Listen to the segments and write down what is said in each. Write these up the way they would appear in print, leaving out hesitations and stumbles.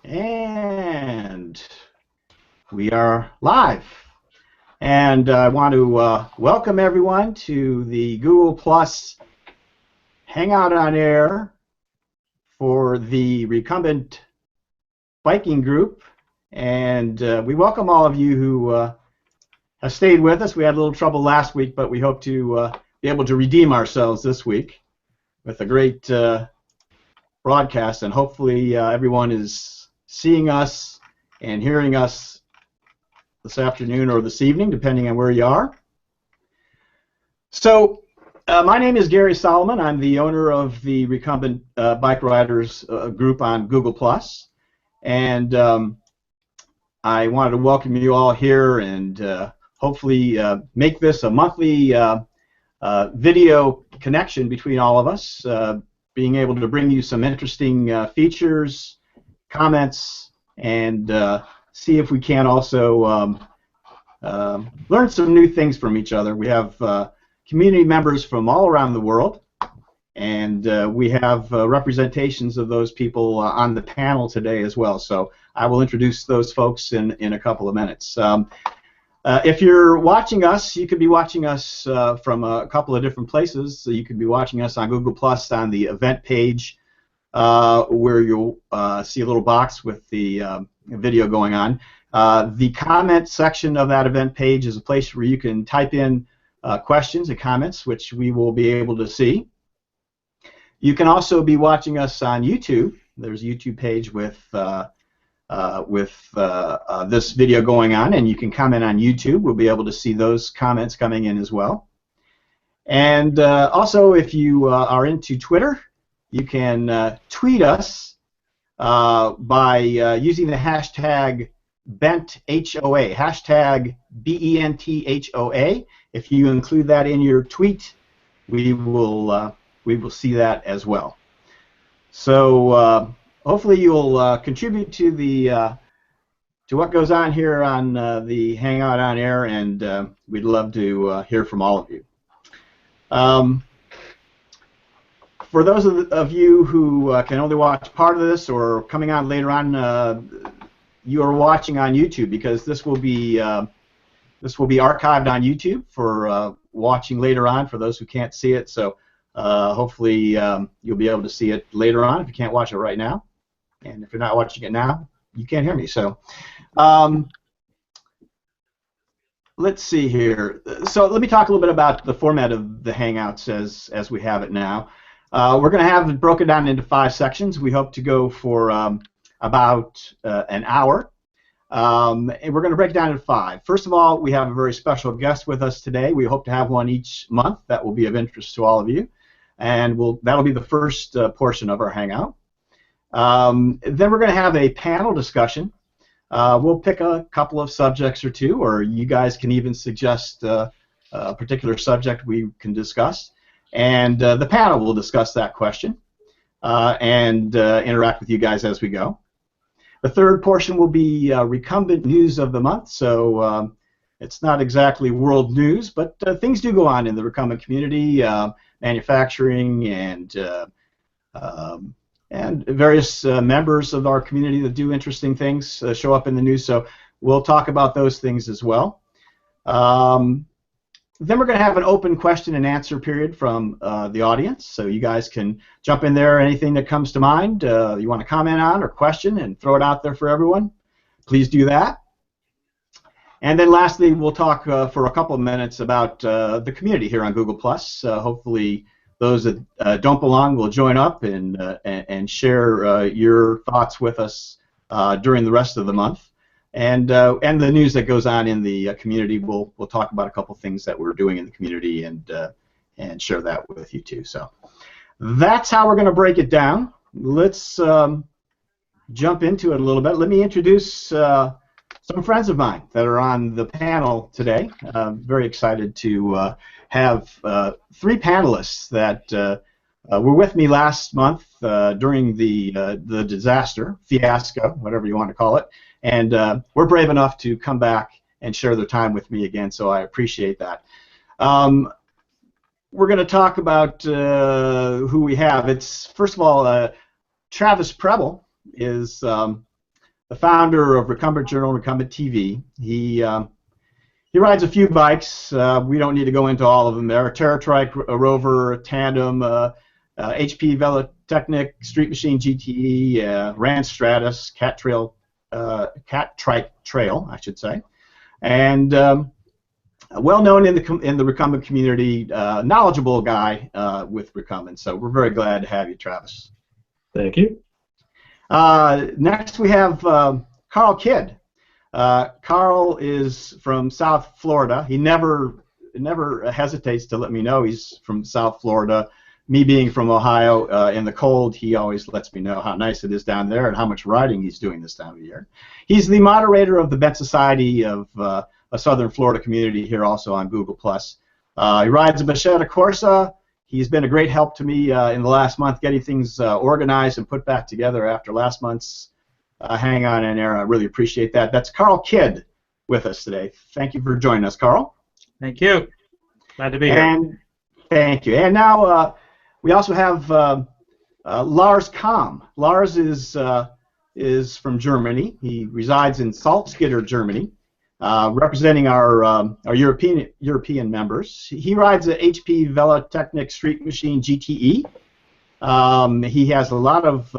And we are live. And I want to welcome everyone to the Google Plus Hangout on Air for the Recumbent biking group. And we welcome all of you who have stayed with us. We had a little trouble last week, but we hope to be able to redeem ourselves this week with a great broadcast. And hopefully everyone is seeing us and hearing us this afternoon or this evening, depending on where you are. So, my name is Gary Solomon. I'm the owner of the Recumbent Bike Riders group on Google+. And I wanted to welcome you all here and hopefully make this a monthly video connection between all of us, being able to bring you some interesting features, comments, and see if we can also learn some new things from each other. We have community members from all around the world, and we have representations of those people on the panel today as well. So I will introduce those folks in a couple of minutes. If you're watching us, you could be watching us from a couple of different places. So you could be watching us on Google Plus on the event page, where you'll see a little box with the video going on. The comment section of that event page is a place where you can type in questions and comments, which we will be able to see. You can also be watching us on YouTube. There's a YouTube page with this video going on, and you can comment on YouTube. We'll be able to see those comments coming in as well. And also, if you are into Twitter, you can tweet us by using the hashtag BentHOA, hashtag BENTHOA. If you include that in your tweet, we will see that as well. So hopefully you'll contribute to the to what goes on here on the Hangout on Air, and we'd love to hear from all of you. For those of you who can only watch part of this or coming on later on, you are watching on YouTube, because this will be archived on YouTube for watching later on for those who can't see it. So hopefully you'll be able to see it later on if you can't watch it right now. And if you're not watching it now, you can't hear me. So let's see here. So let me talk a little bit about the format of the Hangouts as we have it now. We're going to have it broken down into 5 sections. We hope to go for about an hour. And we're going to break it down into 5. First of all, we have a very special guest with us today. We hope to have one each month that will be of interest to all of you. And that'll be the first portion of our Hangout. Then we're going to have a panel discussion. We'll pick a couple of subjects or two, or you guys can even suggest a particular subject we can discuss. And the panel will discuss that question and interact with you guys as we go. The third portion will be Recumbent News of the Month. So it's not exactly world news, but things do go on in the recumbent community, manufacturing, and various members of our community that do interesting things show up in the news. So we'll talk about those things as well. Then we're going to have an open question and answer period from the audience, so you guys can jump in there, anything that comes to mind you want to comment on or question, and throw it out there for everyone. Please do that. And then lastly, we'll talk for a couple of minutes about the community here on Google+. Hopefully those that don't belong will join up and share your thoughts with us during the rest of the month. And the news that goes on in the community, we'll talk about a couple things that we're doing in the community and share that with you too. So that's how we're going to break it down. Let's jump into it a little bit. Let me introduce some friends of mine that are on the panel today. I'm very excited to have 3 panelists that were with me last month during the disaster, fiasco, whatever you want to call it. And we're brave enough to come back and share their time with me again, so I appreciate that. We're going to talk about who we have. It's, first of all, Travis Prebble is the founder of Recumbent Journal, Recumbent TV. He rides a few bikes. We don't need to go into all of them there. Trike, Rover, Tandem, HP Velotechnic, Street Machine GTE, Rand Stratus, Cat Trike Trail, I should say, and well known in the recumbent community, knowledgeable guy with recumbent. So we're very glad to have you, Travis. Thank you. Next we have Carl Kidd. Carl is from South Florida. He never hesitates to let me know he's from South Florida. Me being from Ohio, in the cold, he always lets me know how nice it is down there and how much riding he's doing this time of year. He's the moderator of the Bent Society of a Southern Florida community here, also on Google+. He rides a Bicetta Corsa. He's been a great help to me in the last month getting things organized and put back together after last month's Hang On in Air. I really appreciate that. That's Carl Kidd with us today. Thank you for joining us, Carl. Thank you. Glad to be here. Thank you. And now we also have Lars Kamm. Lars is from Germany. He resides in Salzgitter, Germany, representing our European members. He rides a HP Velotechnic Street Machine GTE. He has a lot of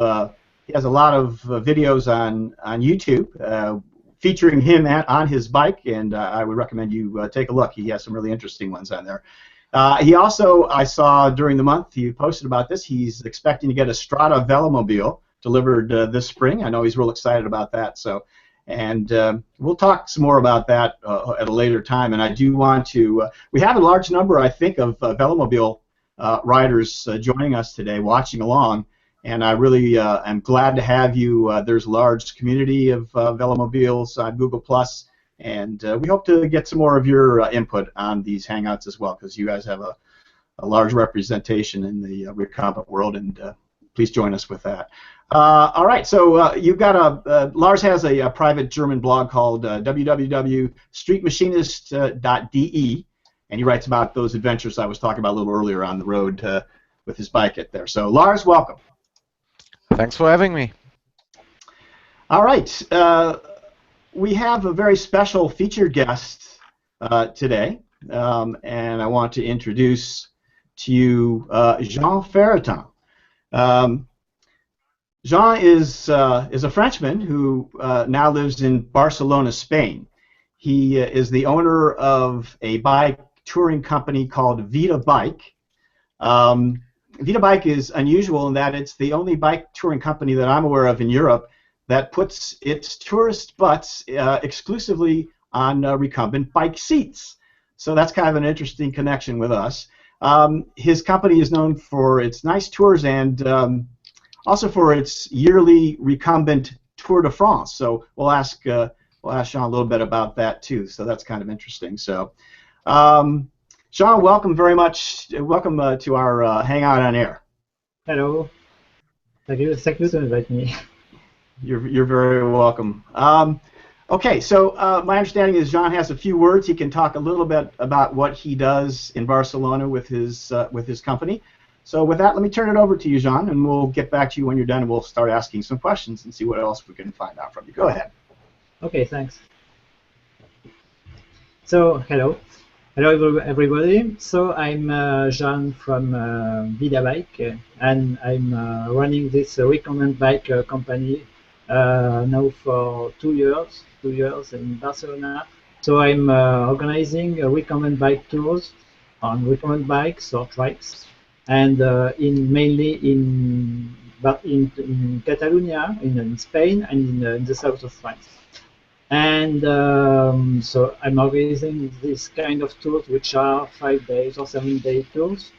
videos on YouTube featuring him on his bike, and I would recommend you take a look. He has some really interesting ones on there. He also, I saw during the month, he posted about this, he's expecting to get a Strada Velomobile delivered this spring. I know he's real excited about that. So, and we'll talk some more about that at a later time. And I do want to, we have a large number, I think, of Velomobile riders joining us today, watching along. And I really am glad to have you. There's a large community of Velomobiles on Google+. And we hope to get some more of your input on these Hangouts as well, because you guys have a large representation in the recumbent world, and please join us with that. All right, so you've got Lars has a private German blog called www.streetmachinist.de, and he writes about those adventures I was talking about a little earlier on the road with his bike at there. So Lars, welcome. Thanks for having me. All right. We have a very special featured guest today, and I want to introduce to you Jean Ferraton. Jean is a Frenchman who now lives in Barcelona, Spain. He is the owner of a bike touring company called Vida Bike. Vida Bike is unusual in that it's the only bike touring company that I'm aware of in Europe that puts its tourist butts exclusively on recumbent bike seats. So that's kind of an interesting connection with us. His company is known for its nice tours and also for its yearly recumbent Tour de France. So we'll ask Sean a little bit about that too. So that's kind of interesting. So Sean, welcome very much. Welcome to our Hangout on Air. Hello. Thank you to invite me. You're very welcome. Okay, so my understanding is Jean has a few words. He can talk a little bit about what he does in Barcelona with his company. So with that, let me turn it over to you, Jean, and we'll get back to you when you're done, and we'll start asking some questions and see what else we can find out from you. Go ahead. Okay, thanks. So, hello. Hello, everybody. So I'm Jean from Vida Bike, and I'm running this recumbent bike company now for 2 years in Barcelona. So I'm organizing recumbent bike tours on recumbent bikes or trikes, and mainly in Catalonia, in Spain, and in the south of France. And so I'm organizing this kind of tours, which are 5 days or 7-day tours.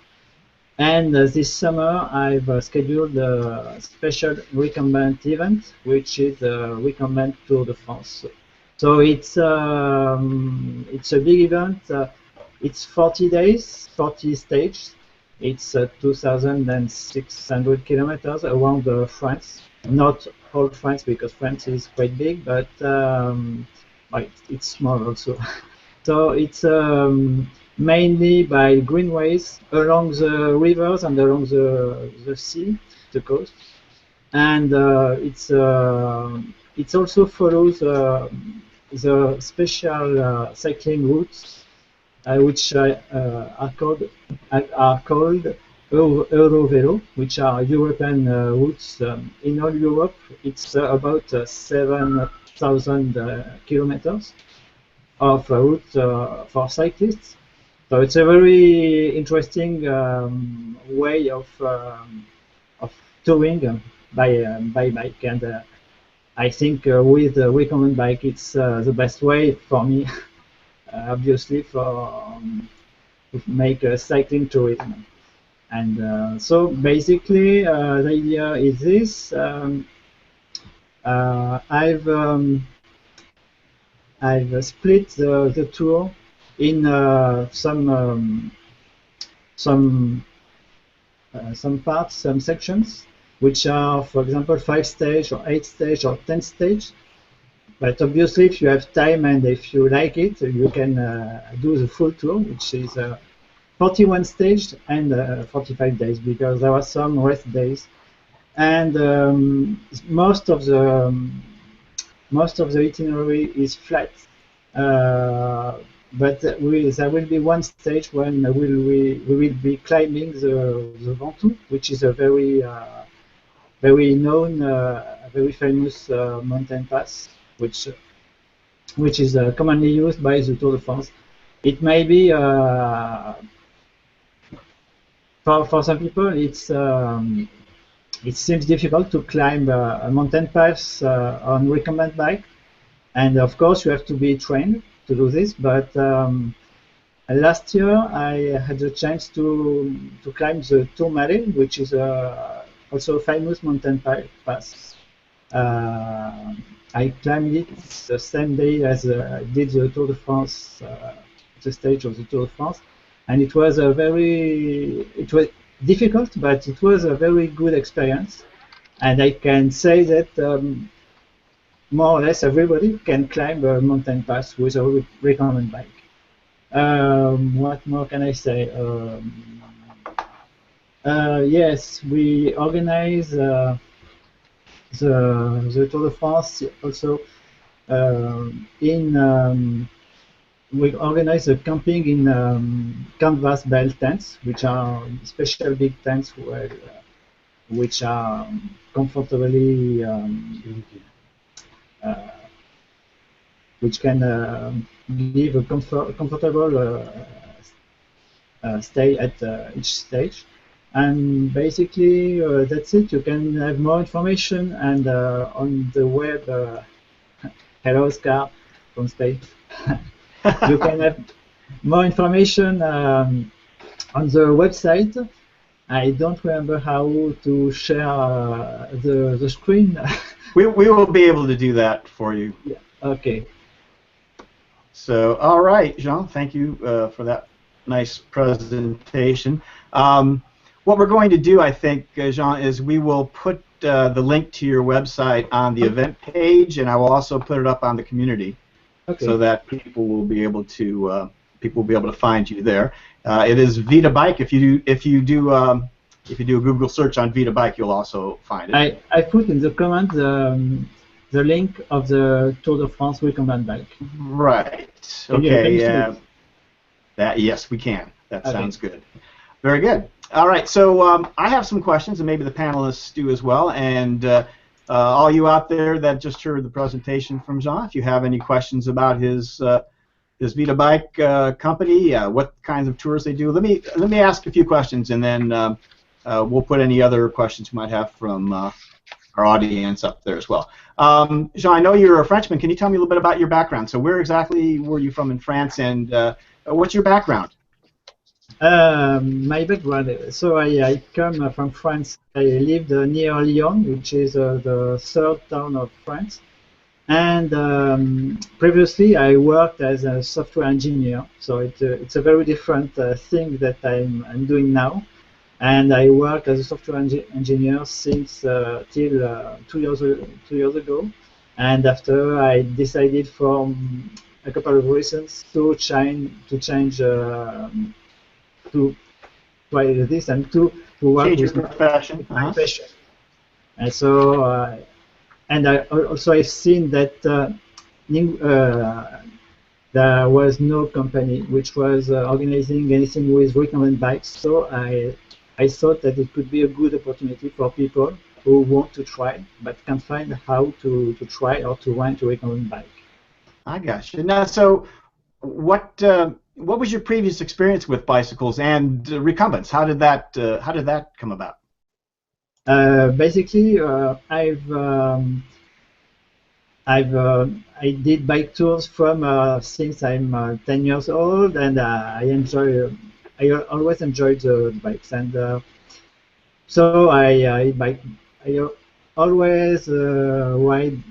And this summer, I've scheduled a special recumbent event, which is the Recumbent Tour de France. So it's a big event. It's 40 days, 40 stages. It's 2,600 kilometers around France. Not whole France, because France is quite big, but it's small also. So it's mainly by greenways along the rivers and along the sea, the coast. And it's it also follows the special cycling routes which are called Eurovelo, which are European routes. In all Europe, it's about 7,000 kilometers of route for cyclists. So it's a very interesting way of touring by bike, and I think with the Recumbent bike, it's the best way for me, obviously, to make cycling tourism. And so basically, the idea is this: I've split the tour in some parts, some sections, which are, for example, 5 stage or 8 stage or 10 stage. But obviously, if you have time and if you like it, you can do the full tour, which is 41 stage and 45 days, because there are some rest days. And most of the itinerary is flat. But there will be one stage when we will be climbing the Ventoux, which is a very known, very famous mountain pass, which is commonly used by the Tour de France. It may be for some people it seems difficult to climb a mountain pass on recumbent bike, and of course you have to be trained to do this. But last year I had the chance to climb the Tourmalet, which is also a famous mountain pass. I climbed it the same day as I did the Tour de France, the stage of the Tour de France, and it was it was difficult, but it was a very good experience. And I can say that more or less everybody can climb a mountain pass with a recumbent bike. What more can I say? Yes, we organize the Tour de France also we organize a camping in canvas belt tents, which are special big tents which are comfortably which can give a comfortable stay at each stage. And basically that's it. You can have more information, and on the web, hello Oscar from Spain. You can have more information on the website. I don't remember how to share the screen. We will be able to do that for you. Yeah. Okay. So, all right, Jean, thank you for that nice presentation. What we're going to do, I think, Jean, is we will put the link to your website on the event page, and I will also put it up on the community, so that people will be able to find you there. It is Vida Bike. If you do a Google search on Vida Bike, you'll also find it. I put in the comment the link of the Tour de France recumbent bike. Right. Okay. Yeah. Yes, we can. That sounds good. Very good. All right. So I have some questions, and maybe the panelists do as well. And all you out there that just heard the presentation from Jean, if you have any questions about his Vida Bike company, what kinds of tours they do, let me ask a few questions, and then we'll put any other questions you might have from our audience up there as well. Jean, I know you're a Frenchman. Can you tell me a little bit about your background? So where exactly were you from in France, and what's your background? My background, so I come from France. I lived near Lyon, which is the third town of France. And previously I worked as a software engineer, so it's a very different thing that I'm doing now. And I worked as a software engineer since till 2 years ago. And after I decided for a couple of reasons to change to try this and to work with profession. my passion. And so and And I've seen that there was no company which was organizing anything with recumbent bikes, so I thought that it could be a good opportunity for people who want to try but can't find how to try or to rent a recumbent bike. I got you. Now, so what was your previous experience with bicycles and recumbents? How did that come about? Basically, I did bike tours from since I'm 10 years old, and I always enjoyed the bikes, and so I always ride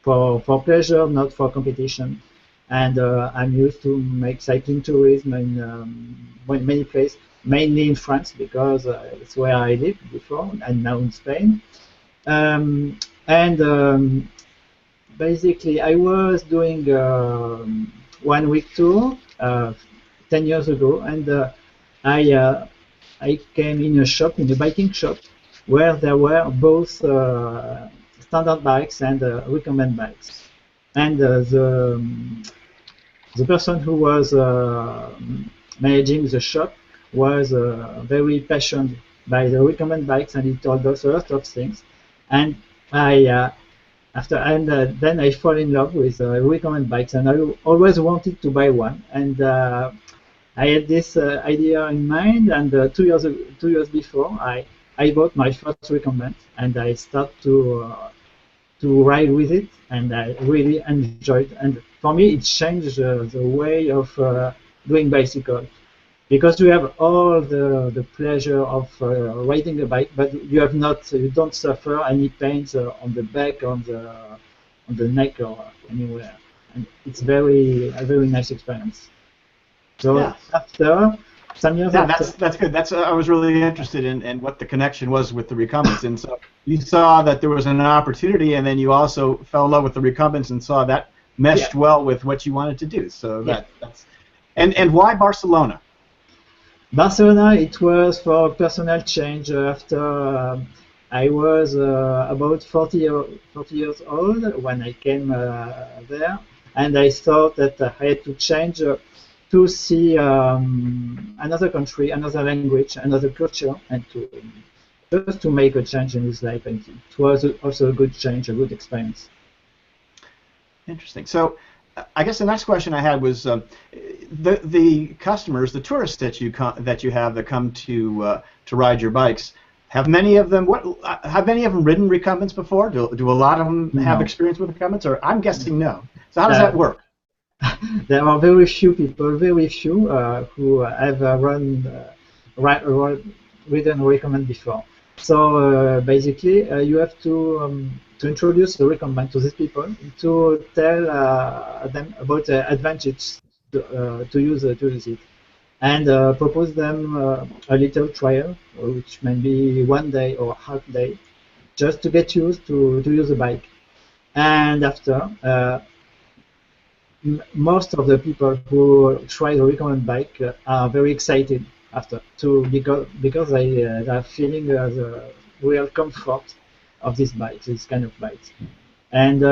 for pleasure, not for competition. And I'm used to make cycling tourism in many places, mainly in France because it's where I lived before, and now in Spain. Basically, I was doing 1 week tour 10 years ago, and I came in a biking shop, where there were both standard bikes and recumbent bikes. And the person who was managing the shop was very passionate by the recumbent bikes, and he told us a lot of things. And then I fall in love with recumbent bikes, and I always wanted to buy one. And I had this idea in mind, and 2 years before, I bought my first recumbent, and I started to ride with it, and I really enjoyed it. And for me, it changed the way of doing bicycle, because you have all the pleasure of riding a bike, but you don't suffer any pains on the back, on the neck, or anywhere. And it's a very nice experience. So yeah. After some years, that's good. I was really interested in what the connection was with the recumbents, and so you saw that there was an opportunity, and then you also fell in love with the recumbents and saw that meshed well with what you wanted to do. So that's and why Barcelona? Barcelona, it was for personal change. After I was about 40 years old when I came there, and I thought that I had to change to see another country, another language, another culture, and just to make a change in his life. And it was also a good change, a good experience. Interesting. So I guess the next question I had was the customers, the tourists that you have that come to ride your bikes. Have many of them ridden recumbents before? Do a lot of them have experience with recumbents? Or I'm guessing no. So how does that work? There are very few people, who have ridden a recumbent before. So basically, you have to introduce the recumbent to these people, to tell them about the advantage to use it, and propose them a little trial, which may be 1 day or half day, just to get used to use the bike. And after, most of the people who try the recumbent bike are very excited after, because they are feeling the real comfort of this kind of bikes. And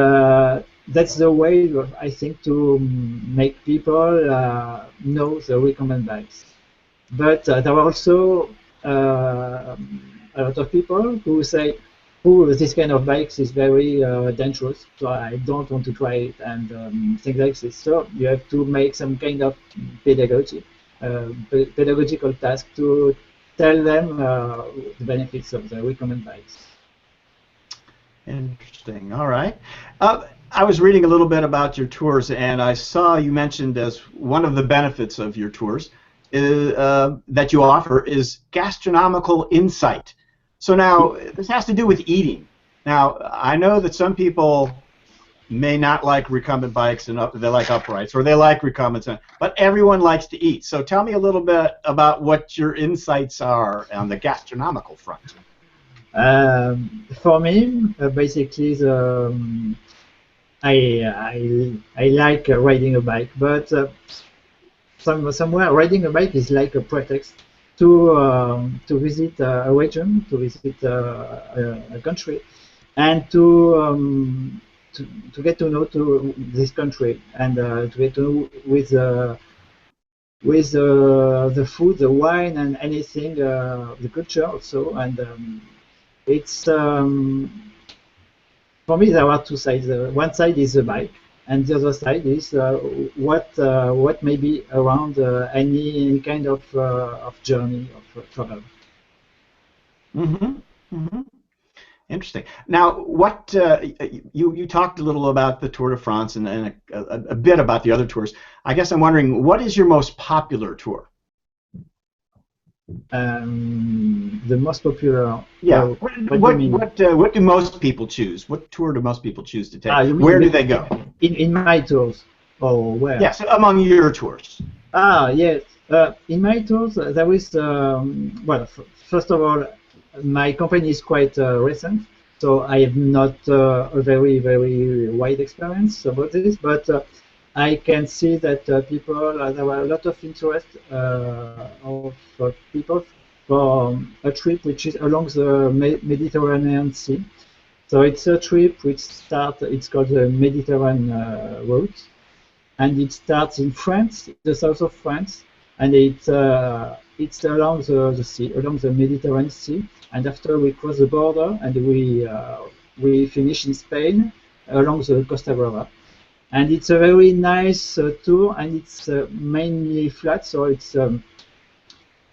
that's the way, I think, to make people know the recumbent bikes. But there are also a lot of people who say, "Oh, this kind of bikes is very dangerous, so I don't want to try it," and things like this. So you have to make some kind of pedagogical task to tell them the benefits of the recumbent bikes. Interesting. All right. I was reading a little bit about your tours, and I saw you mentioned as one of the benefits of your tours that you offer is gastronomical insight. So now, this has to do with eating. Now, I know that some people may not like recumbent bikes, and they like uprights, or they like recumbents, but everyone likes to eat. So tell me a little bit about what your insights are on the gastronomical front. For me, basically, I like riding a bike, but somewhere riding a bike is like a pretext to visit a region, to visit a country, and to get to know to this country and to get to know with the food, the wine, and anything, the culture also. And it's for me there are two sides. One side is the bike, and the other side is what may be around any kind of journey of travel. Mm-hmm. Mm-hmm. Interesting. Now, what you talked a little about the Tour de France and a bit about the other tours. I guess I'm wondering, what is your most popular tour? The most popular. Yeah. What do most people choose? What tour do most people choose to take? Where do they go? In my tours, or where? Yes, among your tours. Yes. In my tours, there is well. First of all, my company is quite recent, so I have not a very wide experience about this, but I can see that people, there were a lot of interest of people for a trip which is along the Mediterranean Sea. So it's a trip which it's called the Mediterranean route, and it starts in France, the south of France, and it's along the sea, along the Mediterranean Sea, and after we cross the border and we finish in Spain along the Costa Brava. And it's a very nice tour, and it's mainly flat, so it's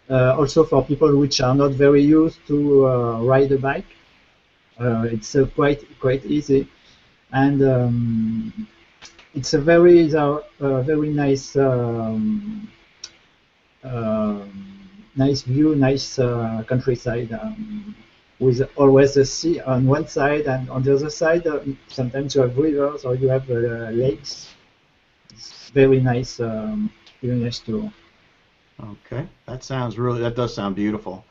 also for people which are not very used to ride a bike. It's quite easy, and it's a very nice nice view, nice countryside, with always the sea on one side, and on the other side sometimes you have rivers or you have lakes. It's very nice tour. Okay, that does sound beautiful.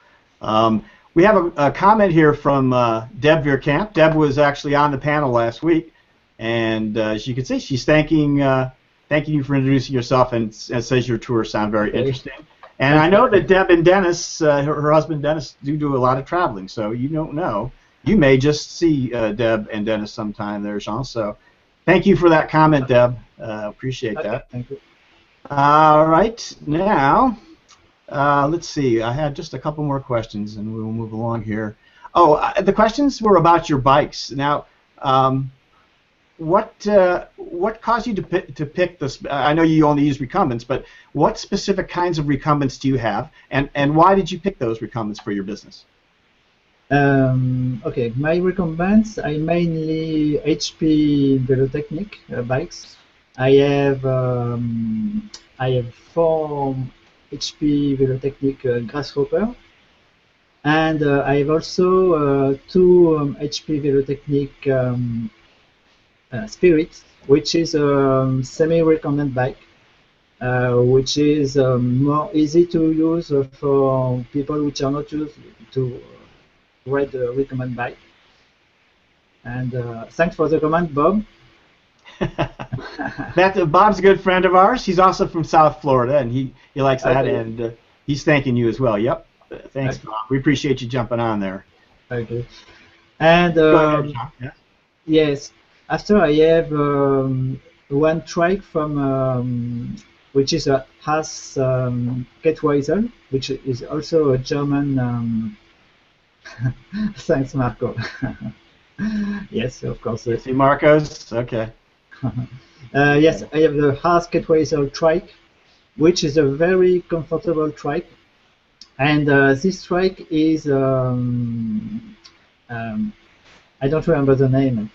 We have a comment here from Deb Veerkamp. Deb was actually on the panel last week, and as you can see, she's thanking you for introducing yourself, and says your tours sound very interesting. And I know that Deb and Dennis, her husband Dennis, do a lot of traveling, so you don't know. You may just see Deb and Dennis sometime there, Jean. So thank you for that comment, Deb. Appreciate that. Thank you. All right, now let's see. I had just a couple more questions, and we will move along here. Oh, the questions were about your bikes. Now, what caused you to pick this? I know you only use recumbents, but what specific kinds of recumbents do you have, and why did you pick those recumbents for your business? Okay, my recumbents are mainly HP Velotechnic bikes. I have 4 HP Velotechnic Grasshopper, and I have also 2 HP Velotechnic Spirit, which is a semi-recumbent bike, which is more easy to use for people which are not used to ride a recumbent bike. And thanks for the comment, Bob. Bob's a good friend of ours. He's also from South Florida, and he likes that, okay. And he's thanking you as well. Yep. Thanks, okay. Bob. We appreciate you jumping on there. Okay. And go ahead, yeah. Yes. After I have one Trike from which is a Haas Kettweisel, which is also a German. Thanks, Marco. Yes, of course. See Marcos? Okay. Yes, I have the Haas Kettweisel Trike, which is a very comfortable trike, and this trike is I don't remember the name.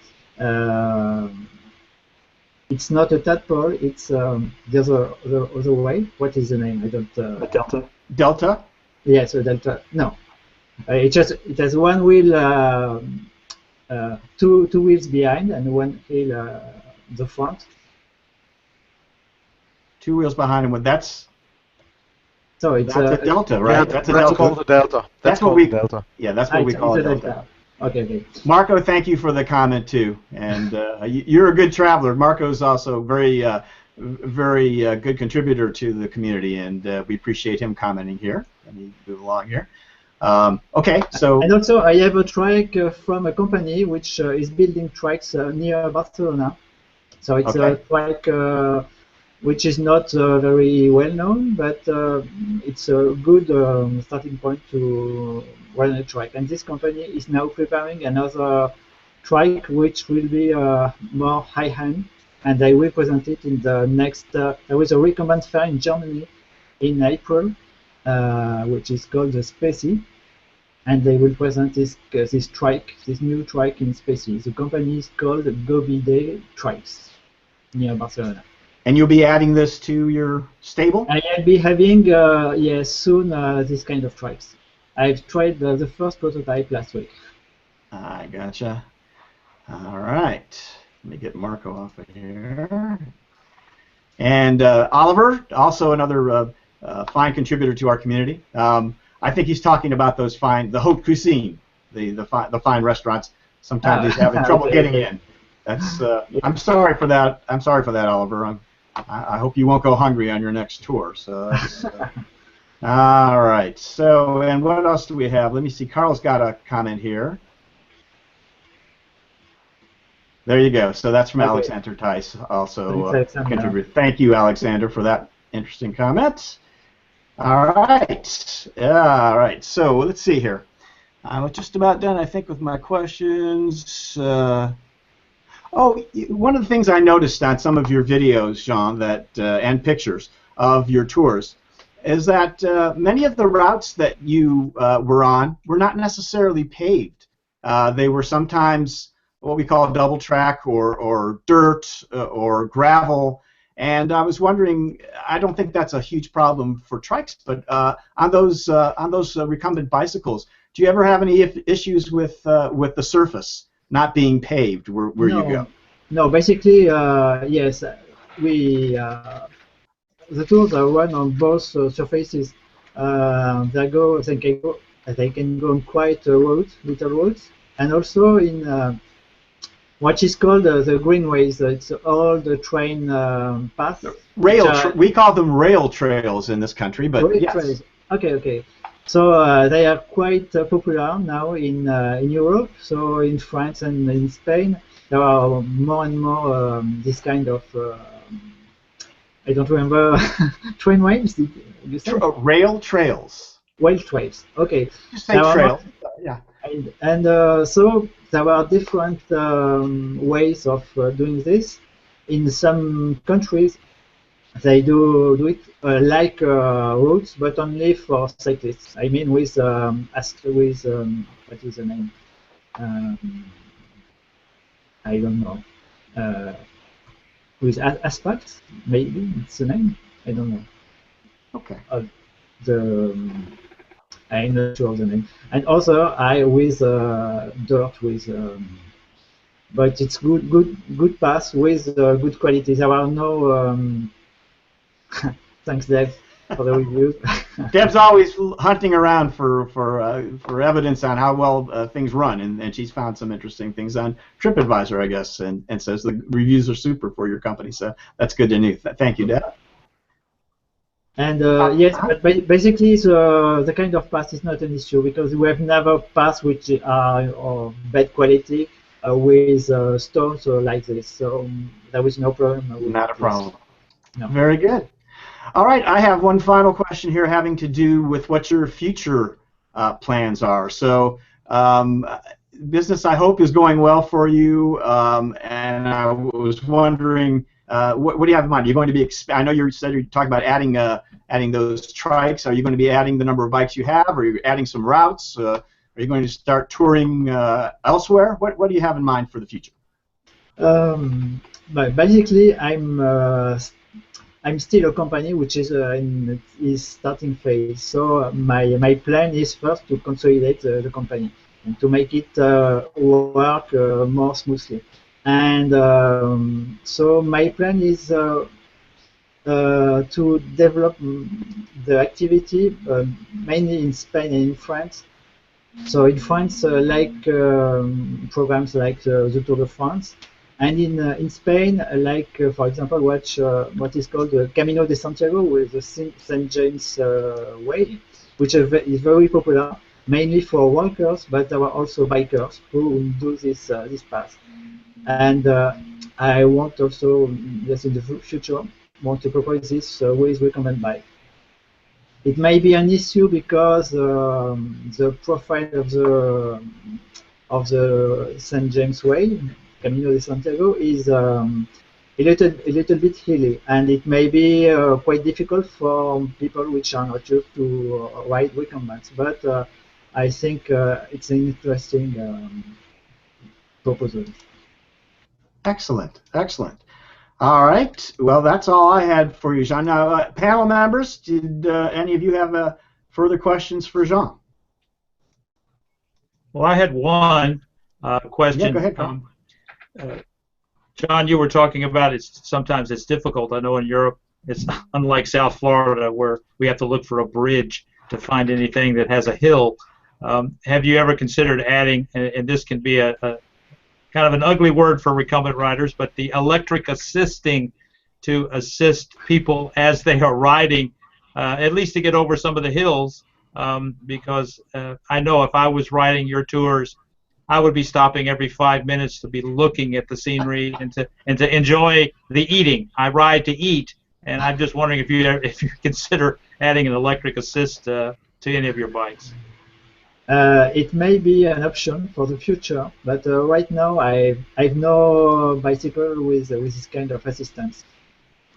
It's not a tadpole. It's the other way. What is the name? I don't. A Delta. Delta. Yes, a Delta. No, it has one wheel, two wheels behind, and one wheel the front. 2 wheels behind him. That's. So it's a Delta, right? Yeah, that's called a Delta. That's what we. Delta. Yeah, that's what we call a Delta. Okay. Marco, thank you for the comment too, and you're a good traveler. Marco's also very good contributor to the community, and we appreciate him commenting here. Let me move along here. Okay, so and also I have a trike from a company which is building trikes near Barcelona. So it's a trike which is not very well known, but it's a good starting point to run a trike. And this company is now preparing another trike which will be more high-end, and they will present it in the next. There is a Recumbent fair in Germany in April, which is called the Spacey, and they will present this trike, this new trike in Spacey. The company is called Gobide Trikes near Barcelona. And you'll be adding this to your stable? I'll be having, yes, soon this kind of trikes. I've tried the first prototype last week. I gotcha. All right. Let me get Marco off of here. And Oliver, also another fine contributor to our community. I think he's talking about those the haute cuisine, the fine restaurants. Sometimes he's having trouble getting in. That's. I'm sorry for that. I'm sorry for that, Oliver. I hope you won't go hungry on your next tour. So. All right. So, and what else do we have? Let me see. Carl's got a comment here. There you go. So that's from Alexander Tice, also contributor. Thank you, Alexander, for that interesting comment. All right. All right. So let's see here. I'm just about done, I think, with my questions. One of the things I noticed on some of your videos, Jean, that and pictures of your tours, is that many of the routes that you were on were not necessarily paved. They were sometimes what we call double track or dirt or gravel. And I was wondering, I don't think that's a huge problem for trikes, but on those recumbent bicycles, do you ever have any issues with the surface not being paved where you go? No, basically, yes. We the tours are run on both surfaces. They can go on quite roads, little roads, and also in what is called the greenways. It's all the train paths. We call them rail trails in this country, but yes. Trails. Okay. So they are quite popular now in Europe. So in France and in Spain, there are more and more this kind of I don't remember trainways. You say? Rail trails. Rail trails. Okay. You say trail. Yeah. And so there are different ways of doing this. In some countries, they do it like routes, but only for cyclists. I mean, with what is the name? I don't know. With asphalt, maybe it's the name. I don't know. Okay. I'm not sure of the name. And also, with dirt with. But it's good path with good quality. There are no. Thanks, Deb, for the reviews. Deb's always hunting around for evidence on how well things run, and she's found some interesting things on TripAdvisor, I guess, and says the reviews are super for your company. So that's good to know. Thank you, Deb. And yes, but basically the kind of path is not an issue because we have never paths which are of bad quality with stones or like this. So there is no problem. Not a problem. No. Very good. All right, I have one final question here having to do with what your future plans are. So business, I hope, is going well for you, and I was wondering, what do you have in mind? Are you going to be? I know you said you're talking about adding those trikes. Are you going to be adding the number of bikes you have? Or are you adding some routes? Are you going to start touring elsewhere? What do you have in mind for the future? But basically, I'm still a company which is in its starting phase. So my plan is first to consolidate the company and to make it work more smoothly. And so my plan is to develop the activity mainly in Spain and in France. So in France, like programs like the Tour de France, and in Spain, like for example, what is called the Camino de Santiago, with the St. James Way, which is very popular. mainly for walkers, but there are also bikers who do this path. And I want also, yes, in the future, want to propose this with Recumbent bike. It may be an issue because the profile of the St. James Way, Camino de Santiago, is a little bit hilly, and it may be quite difficult for people which are not used to ride recumbents. But I think it's an interesting proposal. Excellent, excellent. All right. Well, that's all I had for you, Jean. Now, panel members, did any of you have further questions for Jean? Well, I had one question. Yeah, go ahead. John, you were talking about sometimes it's difficult. I know in Europe, it's unlike South Florida where we have to look for a bridge to find anything that has a hill. Have you ever considered adding, and this can be a kind of an ugly word for recumbent riders, but the electric assisting to assist people as they are riding, at least to get over some of the hills, because I know if I was riding your tours, I would be stopping every 5 minutes to be looking at the scenery and to enjoy the eating. I ride to eat, and I'm just wondering if you consider adding an electric assist to any of your bikes. It may be an option for the future, but right now I've no bicycle with this kind of assistance.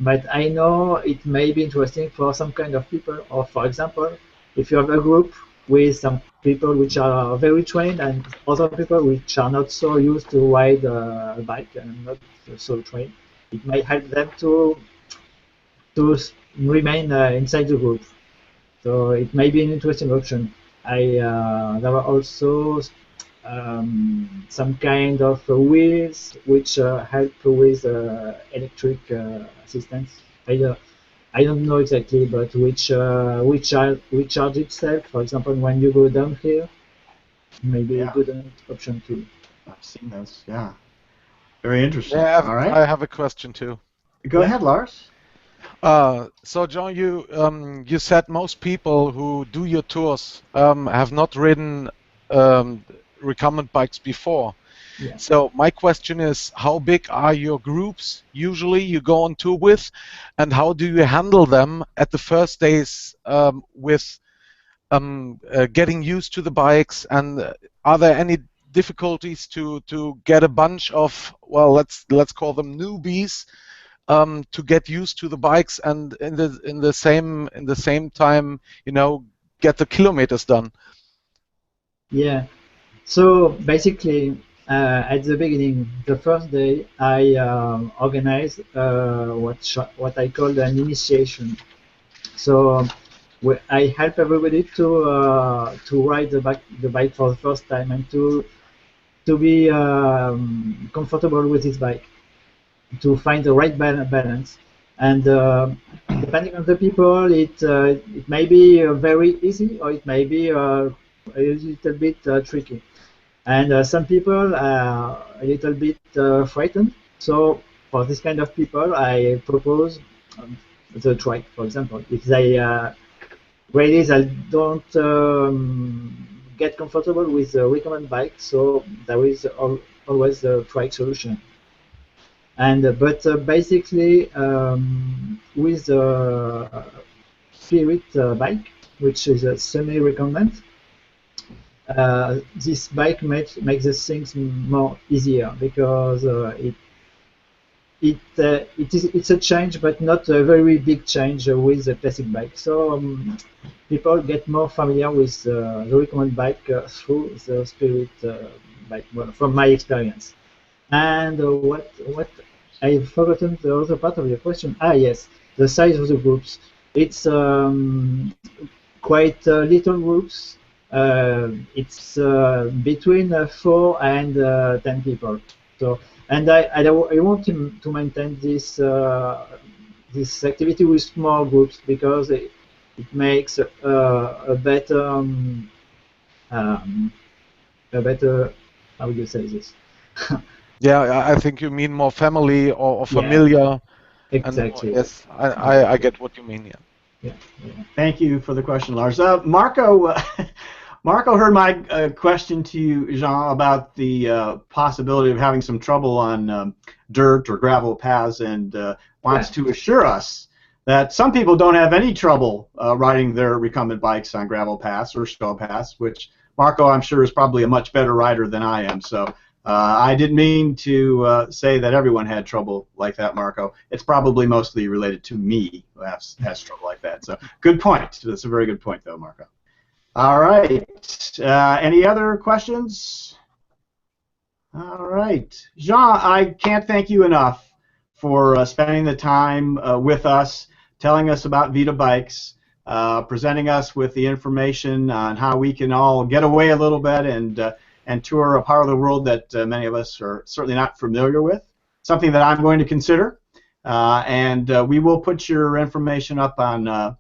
But I know it may be interesting for some kind of people, or for example, if you have a group with some people which are very trained and other people which are not so used to ride a bike and not so trained, it may help them to remain inside the group. So it may be an interesting option. There are also some kind of wheels which help with electric assistance. I don't know exactly, but which charge itself. For example, when you go down here, maybe a good option too. I've seen those. Yeah, very interesting. Yeah, all right. I have a question too. Go ahead, Lars. So John, you said most people who do your tours have not ridden recumbent bikes before. Yeah. So my question is, how big are your groups usually you go on tour with, and how do you handle them at the first days with getting used to the bikes? And are there any difficulties to get a bunch of, well, let's call them newbies, to get used to the bikes and in the same time, get the kilometers done? Yeah. So basically, at the beginning, the first day, I organized what I call an initiation. So I help everybody to ride the bike for the first time and to be comfortable with his bike, to find the right balance. And depending on the people, it may be very easy or it may be a little bit tricky. And some people are a little bit frightened. So for this kind of people, I propose the Trike, for example. If they really don't get comfortable with the recumbent bike, so there is always the Trike solution. And but basically, with the Spirit bike, which is a semi-recumbent, this bike makes the things more easier because it's a change, but not a very big change with the classic bike. So people get more familiar with the recumbent bike through the Spirit bike, well, from my experience. And what I've forgotten the other part of your question. Yes, the size of the groups. It's quite little groups. It's between 4 and 10 people. So, and I want to maintain this activity with small groups because it makes a better how would you say this? Yeah, I think you mean more family or familiar. Yeah, exactly. And, yes, I get what you mean. Yeah. Thank you for the question, Lars. Marco, Marco heard my question to you, Jean, about the possibility of having some trouble on dirt or gravel paths, and wants to assure us that some people don't have any trouble riding their recumbent bikes on gravel paths or snow paths, which Marco, I'm sure, is probably a much better rider than I am. So I didn't mean to say that everyone had trouble like that, Marco. It's probably mostly related to me who has trouble like that. So good point. That's a very good point, though, Marco. All right. Any other questions? All right. Jean, I can't thank you enough for spending the time with us, telling us about Vita bikes, presenting us with the information on how we can all get away a little bit and tour a part of the world that many of us are certainly not familiar with, something that I'm going to consider. And we will put your information up on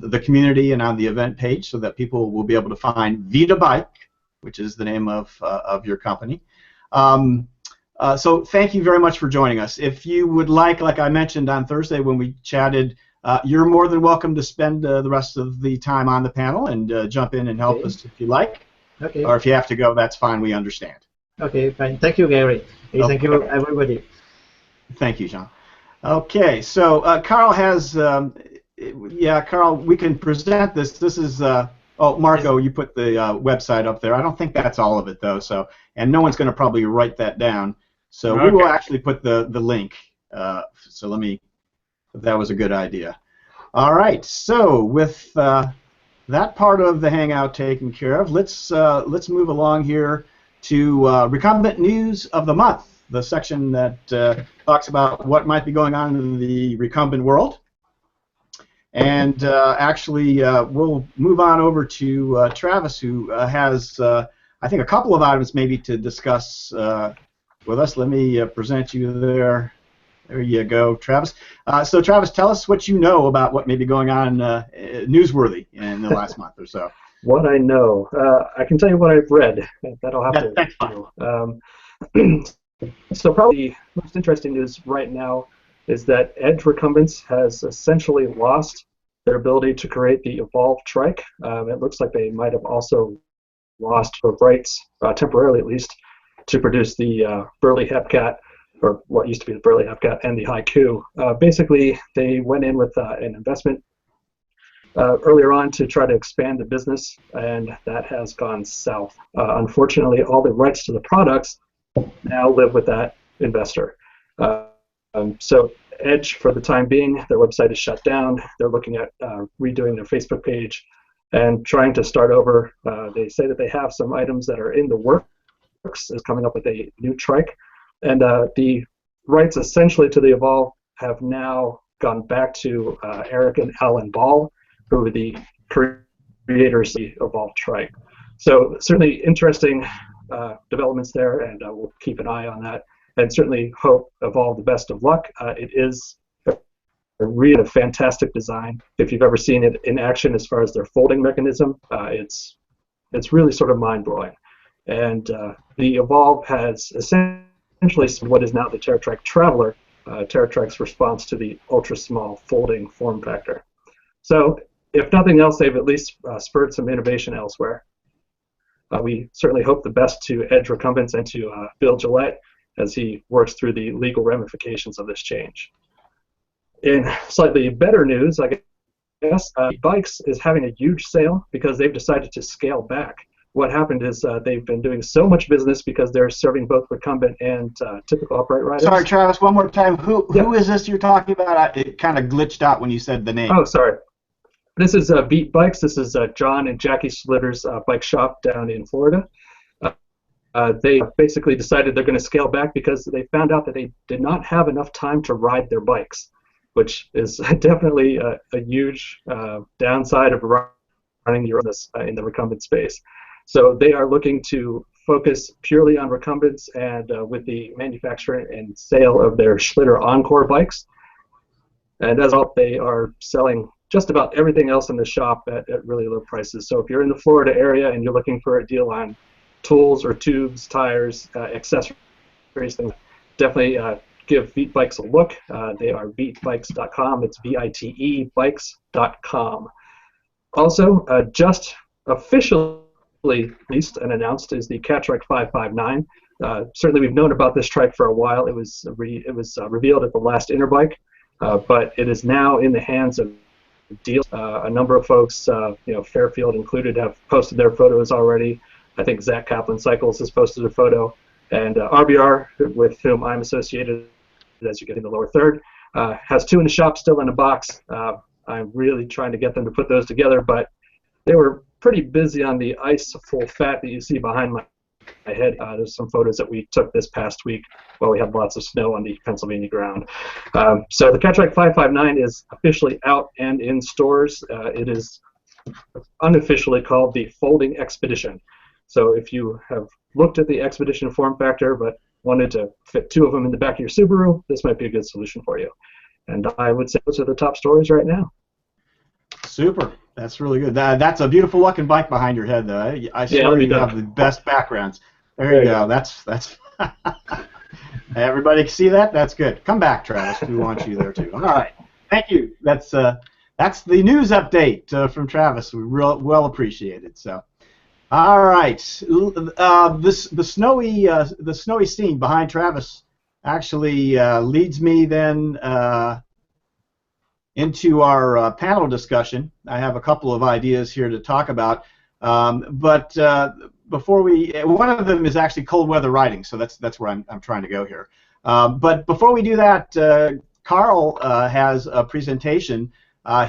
the community and on the event page so that people will be able to find Vita Bike, which is the name of your company. So thank you very much for joining us. If you would like I mentioned on Thursday when we chatted, you're more than welcome to spend the rest of the time on the panel and jump in and help us if you like. Okay. Or if you have to go, that's fine. We understand. Okay, fine. Thank you, Gary. Okay. Thank you, everybody. Thank you, Jean. Okay, so Carl has, yeah, Carl, we can present this. This is, oh, Marco, you put the website up there. I don't think that's all of it, though. So, and no one's going to probably write that down. So we will actually put the link. So let me, if that was a good idea. All right, so with that part of the Hangout taken care of, let's move along here to Recumbent News of the Month, the section that talks about what might be going on in the recumbent world. And actually, we'll move on over to Travis, who has, I think, a couple of items maybe to discuss with us. Let me present you there. There you go, Travis. So, Travis, tell us what you know about what may be going on newsworthy in the last month or so. What I know. I can tell you what I've read. That'll have to That's fine. So probably the most interesting news right now is that Edge Recumbents has essentially lost their ability to create the Evolve Trike. It looks like they might have also lost the rights, temporarily at least, to produce the Burley Hepcat, or what used to be the Burley Hepcat, and the Haiku. Basically, they went in with an investment earlier on to try to expand the business, and that has gone south. Unfortunately, all the rights to the products now live with that investor. So Edge, for the time being, their website is shut down. They're looking at redoing their Facebook page and trying to start over. They say that they have some items that are in the works, is coming up with a new trike. And the rights essentially to the Evolve have now gone back to Eric and Alan Ball, who are the creators of the Evolve trike. So certainly interesting developments there, and we'll keep an eye on that, and certainly hope Evolve the best of luck. It is a really fantastic design. If you've ever seen it in action as far as their folding mechanism, it's really sort of mind-blowing. And the Evolve has essentially what is now the TerraTrike Traveler, TerraTrike's response to the ultra-small folding form factor. So if nothing else, they've at least spurred some innovation elsewhere. We certainly hope the best to Edge Recumbents and to Bill Gillette as he works through the legal ramifications of this change. In slightly better news, I guess, Bikes is having a huge sale because they've decided to scale back. What happened is they've been doing so much business because they're serving both recumbent and typical upright riders. Sorry, Travis, one more time. Who is this you're talking about? It kind of glitched out when you said the name. Oh, sorry. This is Beat Bikes. This is John and Jackie Slitter's bike shop down in Florida. They basically decided they're going to scale back because they found out that they did not have enough time to ride their bikes, which is definitely a huge downside of running your business in the recumbent space. So they are looking to focus purely on recumbents, and with the manufacture and sale of their Schlitter Encore bikes. And as well, they are selling just about everything else in the shop at really low prices. So if you're in the Florida area and you're looking for a deal on tools or tubes, tires, accessories, things, definitely give Beat Bikes a look. They are beatbikes.com. It's BITE bikes.com. Also, just officially released and announced is the Trike 559. Certainly, we've known about this trike for a while. It was revealed at the last Interbike, but it is now in the hands of dealers. A number of folks, Fairfield included, have posted their photos already. I think Zach Kaplan Cycles has posted a photo, and RBR, with whom I'm associated, as you get in the lower third, has two in the shop, still in a box. I'm really trying to get them to put those together, but they were pretty busy on the ice full fat that you see behind my head. There's some photos that we took this past week while we had lots of snow on the Pennsylvania ground. So the Trike 559 is officially out and in stores. It is unofficially called the Folding Expedition. So if you have looked at the Expedition form factor but wanted to fit two of them in the back of your Subaru, this might be a good solution for you. And I would say those are the top stories right now. Super. That's really good. That's a beautiful looking bike behind your head, though. I swear you have the best backgrounds. There you go. That's everybody can see that. That's good. Come back, Travis. We want you there too. All right. Thank you. That's the news update from Travis. We well appreciate it. So, all right. The snowy scene behind Travis actually leads me then into our panel discussion. I have a couple of ideas here to talk about, but before one of them is actually cold weather riding, so that's where I'm trying to go here. But before we do that, Carl has a presentation.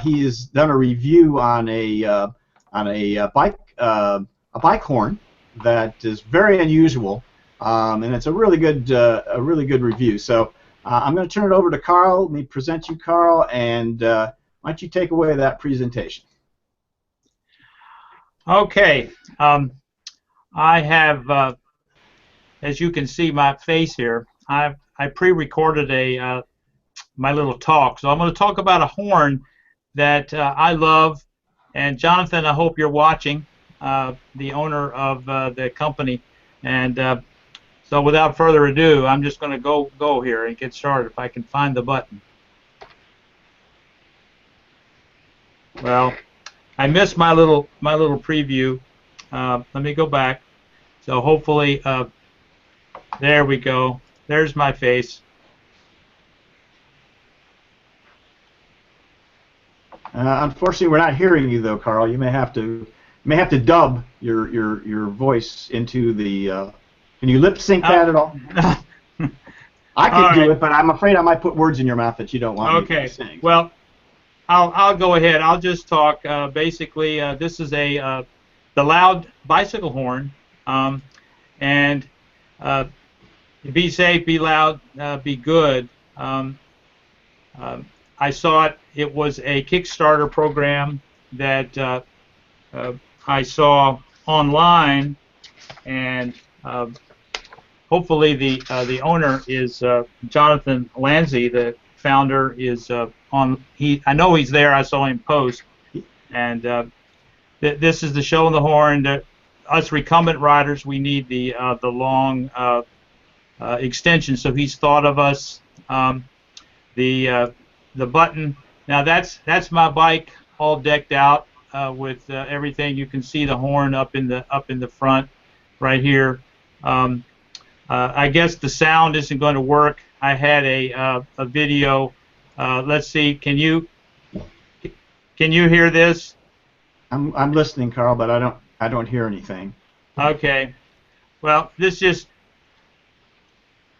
He's done a review on a bike horn that is very unusual, and it's a really good review. So I'm going to turn it over to Carl. Let me present you, Carl, and why don't you take away that presentation? Okay. I have, as you can see my face here, I pre-recorded my little talk. So I'm going to talk about a horn that I love. And Jonathan, I hope you're watching, the owner of the company. And so without further ado, I'm just going to go here and get started if I can find the button. Well, I missed my little preview. Let me go back. So hopefully, there we go. There's my face. Unfortunately, we're not hearing you though, Carl. You may have to dub your voice into the. Can you lip sync that at all? I could do it, but I'm afraid I might put words in your mouth that you don't want me to sing. Okay. Well, I'll go ahead. I'll just talk. Basically, this is the loud bicycle horn, and be safe, be loud, be good. I saw it. It was a Kickstarter program that I saw online, and hopefully the owner is Jonathan Lanzi. The founder is on. I know he's there. I saw him post, and this is the show on the horn. Us recumbent riders, we need the long extension. So he's thought of us. The button. Now that's my bike, all decked out with everything. You can see the horn up in the front, right here. I guess the sound isn't going to work. I had a video. Let's see. Can you hear this? I'm listening, Carl, but I don't hear anything. Okay. Well,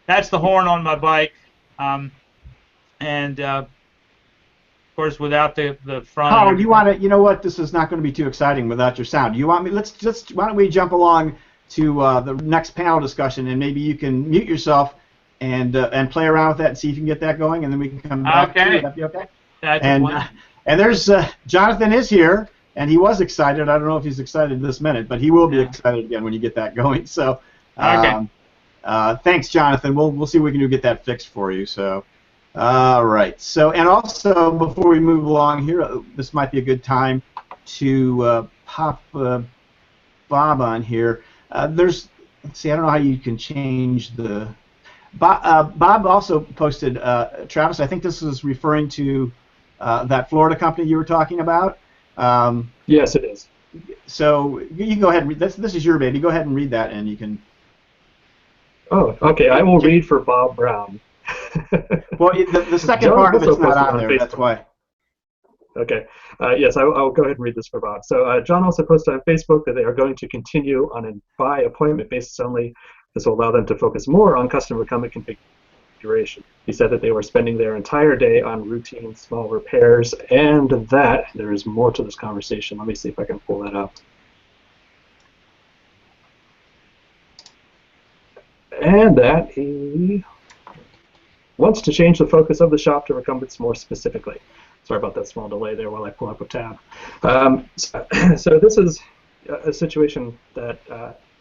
that's the horn on my bike, and of course without the front. Oh, you know what? This is not going to be too exciting without your sound. You want me? Why don't we jump along to the next panel discussion, and maybe you can mute yourself and play around with that and see if you can get that going, and then we can come back to it. Would that be okay? And there's Jonathan is here, and he was excited. I don't know if he's excited this minute, but he will be excited again when you get that going. So, thanks, Jonathan. We'll see what we can do to get that fixed for you. So, all right. So, and also before we move along here, this might be a good time to pop Bob on here. Let's see. I don't know how you can change the. Bob also posted, Travis, I think this is referring to that Florida company you were talking about. Yes, it is. So you can go ahead and read this. This is your baby. Go ahead and read that, and you can. Oh, okay. I will read for Bob Brown. Well, the second John part of also it's not posted on there. Facebook. That's why. Okay. Yes, I'll go ahead and read this for Bob. So John also posted on Facebook that they are going to continue on a by appointment basis only. This will allow them to focus more on custom recumbent configuration. He said that they were spending their entire day on routine small repairs, and that there is more to this conversation. Let me see if I can pull that up. And that he wants to change the focus of the shop to recumbents more specifically. Sorry about that small delay there while I pull up a tab. So this is a situation that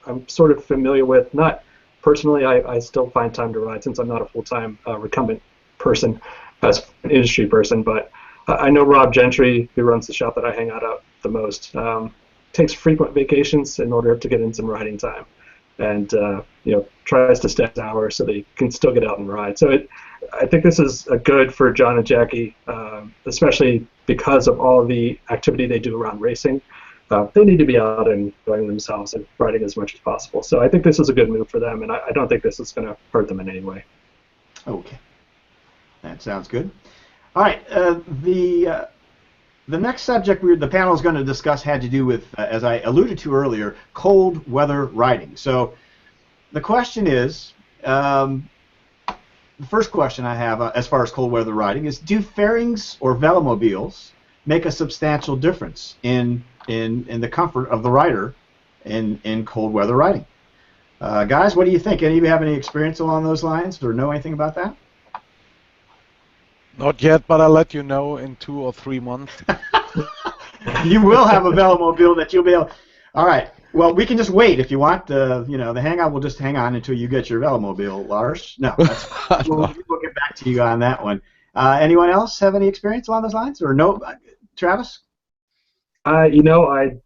I'm sort of familiar with. Not personally, I still find time to ride since I'm not a full-time recumbent person, as an industry person, but I know Rob Gentry, who runs the shop that I hang out at the most, takes frequent vacations in order to get in some riding time, and tries to stack hours so they can still get out and ride. So I think this is a good for John and Jackie, especially because of all the activity they do around racing. They need to be out and enjoying themselves and riding as much as possible. So I think this is a good move for them, and I don't think this is going to hurt them in any way. Okay, that sounds good. All right, the next subject the panel is going to discuss had to do with, as I alluded to earlier, cold weather riding. So the question is, the first question I have as far as cold weather riding is, do fairings or velomobiles make a substantial difference in the comfort of the rider in cold weather riding? Guys, what do you think? Any of you have any experience along those lines or know anything about that? Not yet, but I'll let you know in 2 or 3 months. You will have a velomobile that you'll be able. All right. Well, we can just wait if you want. The hangout will just hang on until you get your velomobile, Lars. No, we'll get back to you on that one. Anyone else have any experience along those lines, or no? Travis? I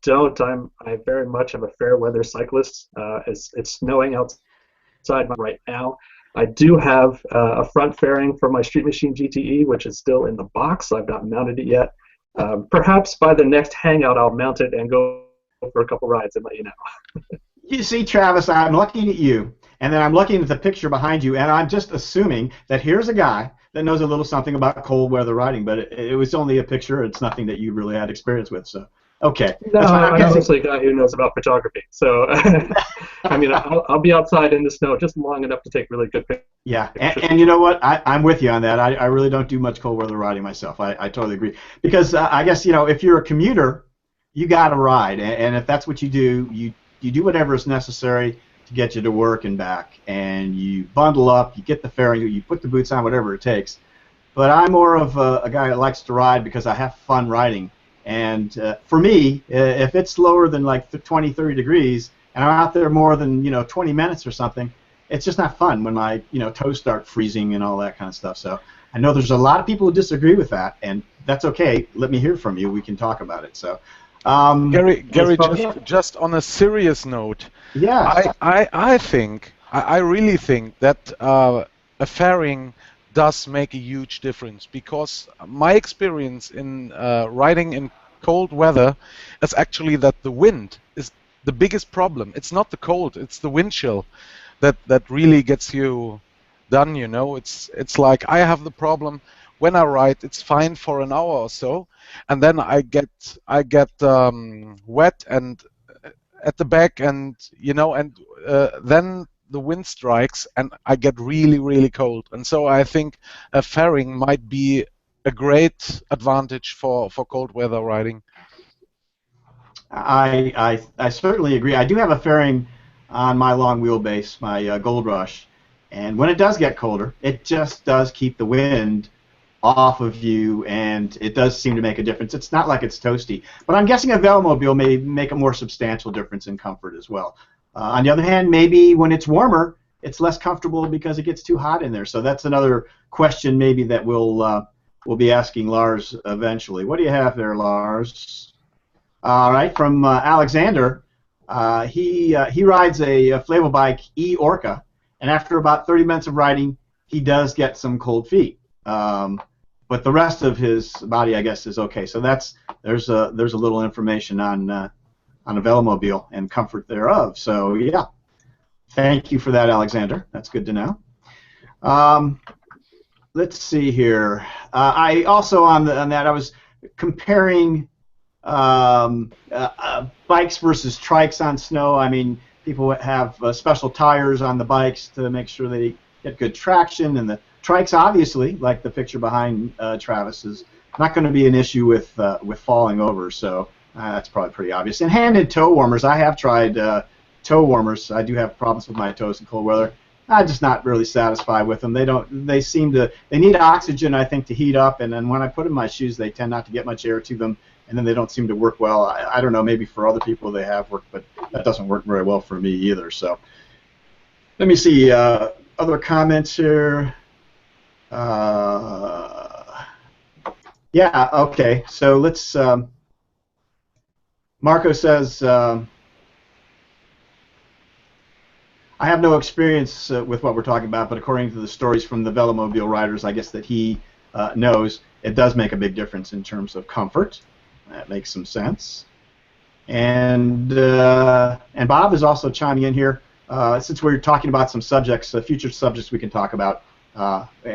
don't. I very much am a fair weather cyclist. It's snowing outside right now. I do have a front fairing for my Street Machine GTE, which is still in the box. I've not mounted it yet. Perhaps by the next hangout, I'll mount it and go for a couple rides and let you know. You see, Travis, I'm looking at you, and then I'm looking at the picture behind you, and I'm just assuming that here's a guy that knows a little something about cold weather riding, but it was only a picture. It's nothing that you really had experience with. So, okay. No, I'm actually a guy who knows about photography. So, I mean, I'll be outside in the snow just long enough to take really good pictures. Yeah, and you know what? I'm with you on that. I really don't do much cold weather riding myself. I totally agree. Because I guess, if you're a commuter, you got to ride. And if that's what you do, you do whatever is necessary to get you to work and back. And you bundle up, you get the fairing, you put the boots on, whatever it takes. But I'm more of a guy that likes to ride because I have fun riding. And for me, if it's lower than like 20, 30 degrees, and I'm out there more than 20 minutes or something, it's just not fun when my toes start freezing and all that kind of stuff. So I know there's a lot of people who disagree with that, and that's okay. Let me hear from you. We can talk about it. So Gary, just on a serious note, yeah, I really think that a fairing does make a huge difference, because my experience in riding in cold weather is actually that the wind is the biggest problem. It's not the cold, it's the wind chill that really gets you done. It's like I have the problem when I ride. It's fine for an hour or so, and then I get wet and at the back, and then the wind strikes and I get really, really cold. And so I think a fairing might be a great advantage for cold weather riding. I certainly agree. I do have a fairing on my long wheelbase, my Gold Rush, and when it does get colder, it just does keep the wind off of you, and it does seem to make a difference. It's not like it's toasty, but I'm guessing a velomobile may make a more substantial difference in comfort as well. On the other hand, maybe when it's warmer, it's less comfortable because it gets too hot in there. So that's another question maybe that we'll be asking Lars eventually. What do you have there, Lars? All right, from Alexander. He rides a Flavel Bike E-Orca, and after about 30 minutes of riding, he does get some cold feet. But the rest of his body, I guess, is okay. So there's a little information on a velomobile and comfort thereof. So yeah, thank you for that, Alexander. That's good to know. Let's see here. I also on that I was comparing bikes versus trikes on snow. I mean, people have special tires on the bikes to make sure they get good traction, and the trikes, obviously, like the picture behind Travis, is not going to be an issue with falling over. So that's probably pretty obvious. And hand and toe warmers. I have tried toe warmers. I do have problems with my toes in cold weather. I'm just not really satisfied with them. They seem to, they need oxygen, I think, to heat up, and then when I put them in my shoes, they tend not to get much air to them, and then they don't seem to work well. I don't know, maybe for other people they have worked, but that doesn't work very well for me either. So let me see, other comments here. Yeah, okay, so let's, Marco says, I have no experience with what we're talking about, but according to the stories from the velomobile riders, I guess that he knows, it does make a big difference in terms of comfort. That makes some sense. And Bob is also chiming in here. Since we're talking about some subjects, future subjects we can talk about,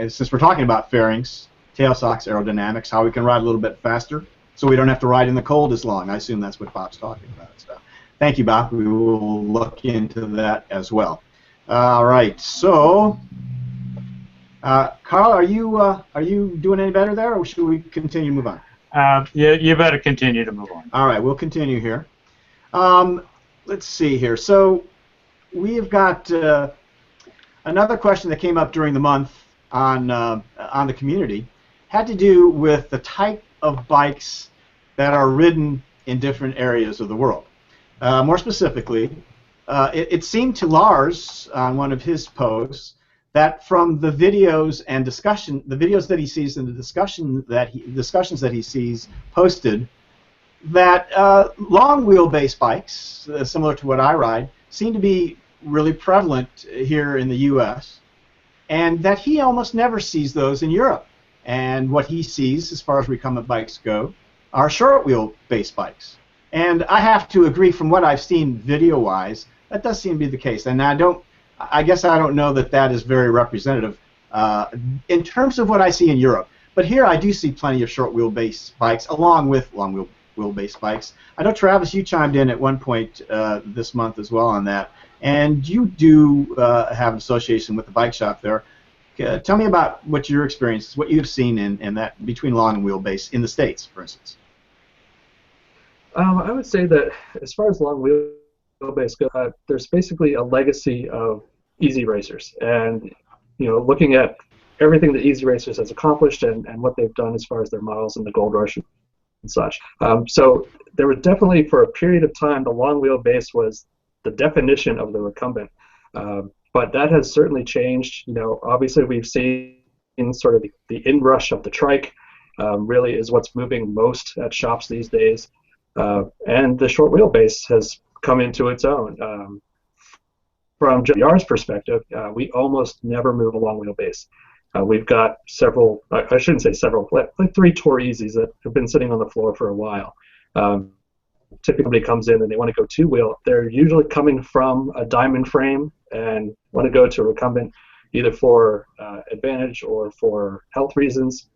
since we're talking about fairings, tail socks, aerodynamics, how we can ride a little bit faster so we don't have to ride in the cold as long. I assume that's what Bob's talking about. So. Thank you, Bob. We will look into that as well. All right. So, Carl, are you doing any better there, or should we continue to move on? Yeah, you better continue to move on. All right. We'll continue here. Let's see here. So, we have got another question that came up during the month on the community. Had to do with the type of bikes that are ridden in different areas of the world. More specifically, it seemed to Lars on one of his posts that from the videos and discussion, the videos that he sees and the discussions that he sees posted, that long wheelbase bikes, similar to what I ride, seem to be really prevalent here in the U.S. and that he almost never sees those in Europe. And what he sees, as far as recumbent bikes go, are short wheelbase bikes. And I have to agree, from what I've seen video-wise, that does seem to be the case. And I guess I don't know that that is very representative in terms of what I see in Europe. But here I do see plenty of short wheelbase bikes along with long wheelbase bikes. I know, Travis, you chimed in at one point this month as well on that. And you do have an association with the bike shop there. Tell me about what your experience is, what you've seen in that between long and wheelbase in the States, for instance. I would say that as far as long wheelbase goes, there's basically a legacy of Easy Racers, and looking at everything that Easy Racers has accomplished and what they've done as far as their models in the Gold Rush and such. So there was definitely, for a period of time, the long wheelbase was the definition of the recumbent, but that has certainly changed. Obviously we've seen sort of the inrush of the trike really is what's moving most at shops these days. And the short wheelbase has come into its own. From JR's perspective, we almost never move a long wheelbase. We've got several, I shouldn't say several, like 3 Tour Easies that have been sitting on the floor for a while. Typically somebody comes in and they want to go 2-wheel. They're usually coming from a diamond frame and want to go to a recumbent either for advantage or for health reasons.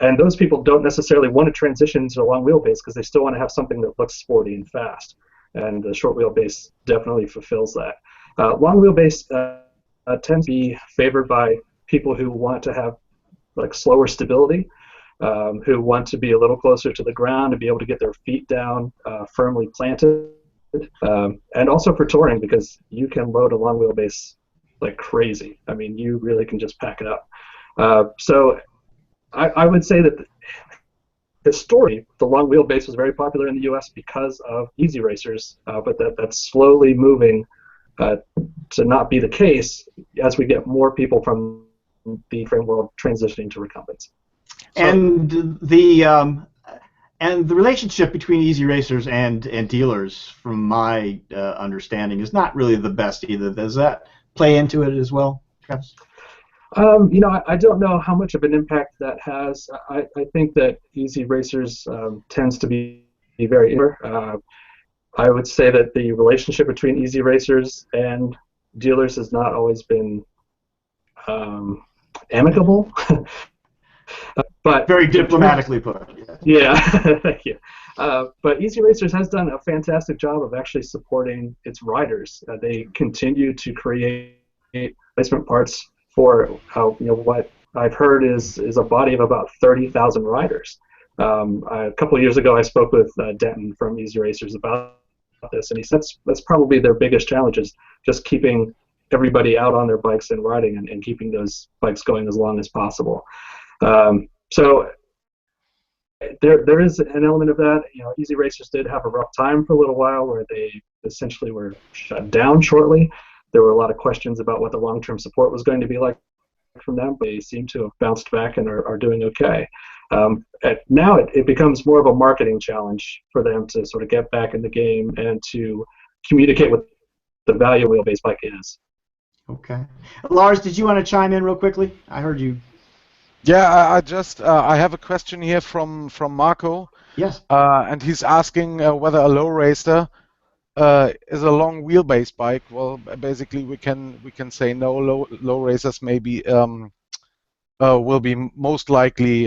And those people don't necessarily want to transition to a long wheelbase because they still want to have something that looks sporty and fast. And the short wheelbase definitely fulfills that. Long wheelbase tends to be favored by people who want to have like slower stability, who want to be a little closer to the ground and be able to get their feet down firmly planted, and also for touring, because you can load a long wheelbase like crazy. I mean, you really can just pack it up. So I would say that historically, the long wheelbase was very popular in the U.S. because of Easy Racers, but that's slowly moving to not be the case as we get more people from the frame world transitioning to recumbents. So, and the relationship between Easy Racers and dealers, from my understanding, is not really the best either. Does that play into it as well, Travis? I don't know how much of an impact that has. I think that Easy Racers tends to be very I would say that the relationship between easy racers and dealers has not always been amicable. But very diplomatically put. Yeah, thank you. But Easy Racers has done a fantastic job of actually supporting its riders. They continue to create replacement parts for what I've heard is a body of about 30,000 riders. A couple of years ago, I spoke with Denton from Easy Racers about this, and he said that's probably their biggest challenge is just keeping everybody out on their bikes and riding and keeping those bikes going as long as possible. So there is an element of that. Easy Racers did have a rough time for a little while where they essentially were shut down shortly. There were a lot of questions about what the long-term support was going to be like from them, but they seem to have bounced back and are doing okay. Now it becomes more of a marketing challenge for them to sort of get back in the game and to communicate what the value of a wheelbase bike is. Okay. Lars, did you want to chime in real quickly? I heard you. Yeah, I have a question here from Marco. Yes. And he's asking whether a low racer is a long wheelbase bike. Well, basically we can say no. Low racers maybe will be most likely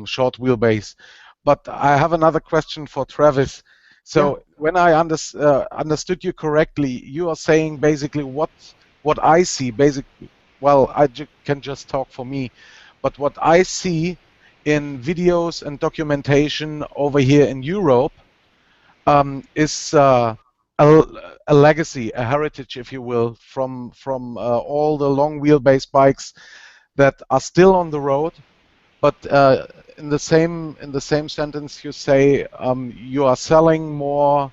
short wheelbase. But I have another question for Travis. So when I understood you correctly, you are saying basically what I see. Basically, well, can just talk for me. But what I see in videos and documentation over here in Europe is a legacy, a heritage, if you will, from all the long wheelbase bikes that are still on the road. But in the same sentence, you say you are selling more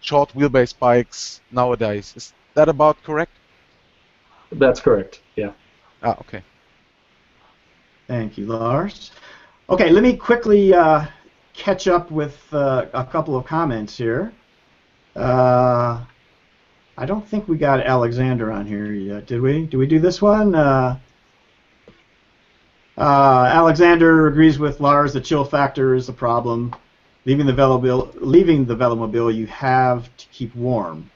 short wheelbase bikes nowadays. Is that about correct? That's correct. Yeah. Ah, okay. Thank you, Lars. Okay, let me quickly catch up with a couple of comments here. I don't think we got Alexander on here yet, did we? Did we do this one? Alexander agrees with Lars. The chill factor is the problem. Leaving the velomobile, you have to keep warm.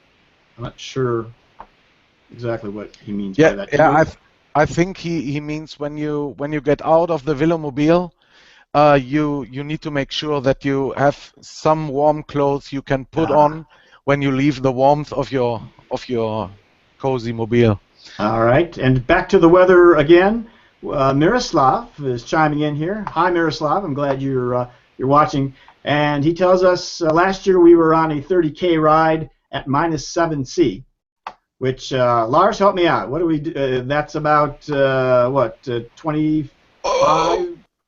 I'm not sure exactly what he means by that. Yeah, I think he means when you get out of the velomobile, you need to make sure that you have some warm clothes you can put on when you leave the warmth of your cozy mobile. All right, and back to the weather again. Miroslav is chiming in here. Hi, Miroslav. I'm glad you're watching. And he tells us last year we were on a 30K ride at -7C. Which Lars, help me out. What do we do? That's about what 25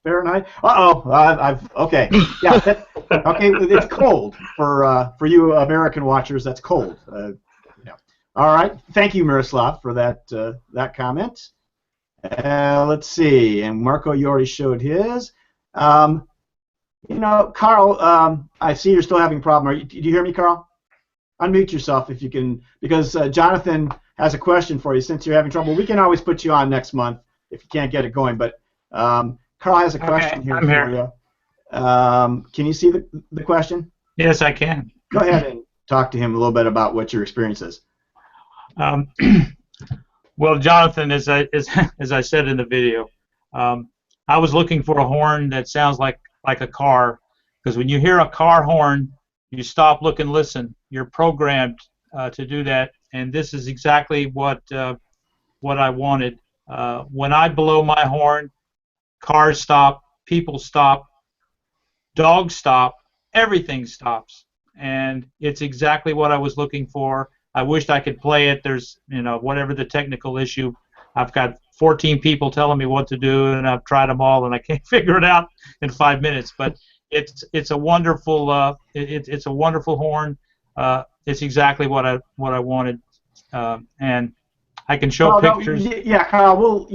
Fahrenheit. Okay. Yeah. Okay. It's cold for you American watchers. That's cold. Yeah. All right. Thank you, Miroslav, for that comment. Let's see. And Marco, you already showed his. Carl, I see you're still having a problem. Do you hear me, Carl? Unmute yourself if you can, because Jonathan has a question for you. Since you're having trouble, we can always put you on next month if you can't get it going. But Carl has a question here for you. Can you see the question? Yes, I can. Go ahead and talk to him a little bit about what your experience is. Well, Jonathan, as I said in the video, I was looking for a horn that sounds like a car, because when you hear a car horn, you stop, look, and listen. You're programmed to do that, and this is exactly what I wanted. When I blow my horn, cars stop, people stop, dogs stop, everything stops, and it's exactly what I was looking for. I wished I could play it. There's, whatever the technical issue, I've got 14 people telling me what to do, and I've tried them all, and I can't figure it out in 5 minutes. But it's a wonderful it's a wonderful horn. It's exactly what I wanted, and I can show pictures. Yeah, Carl.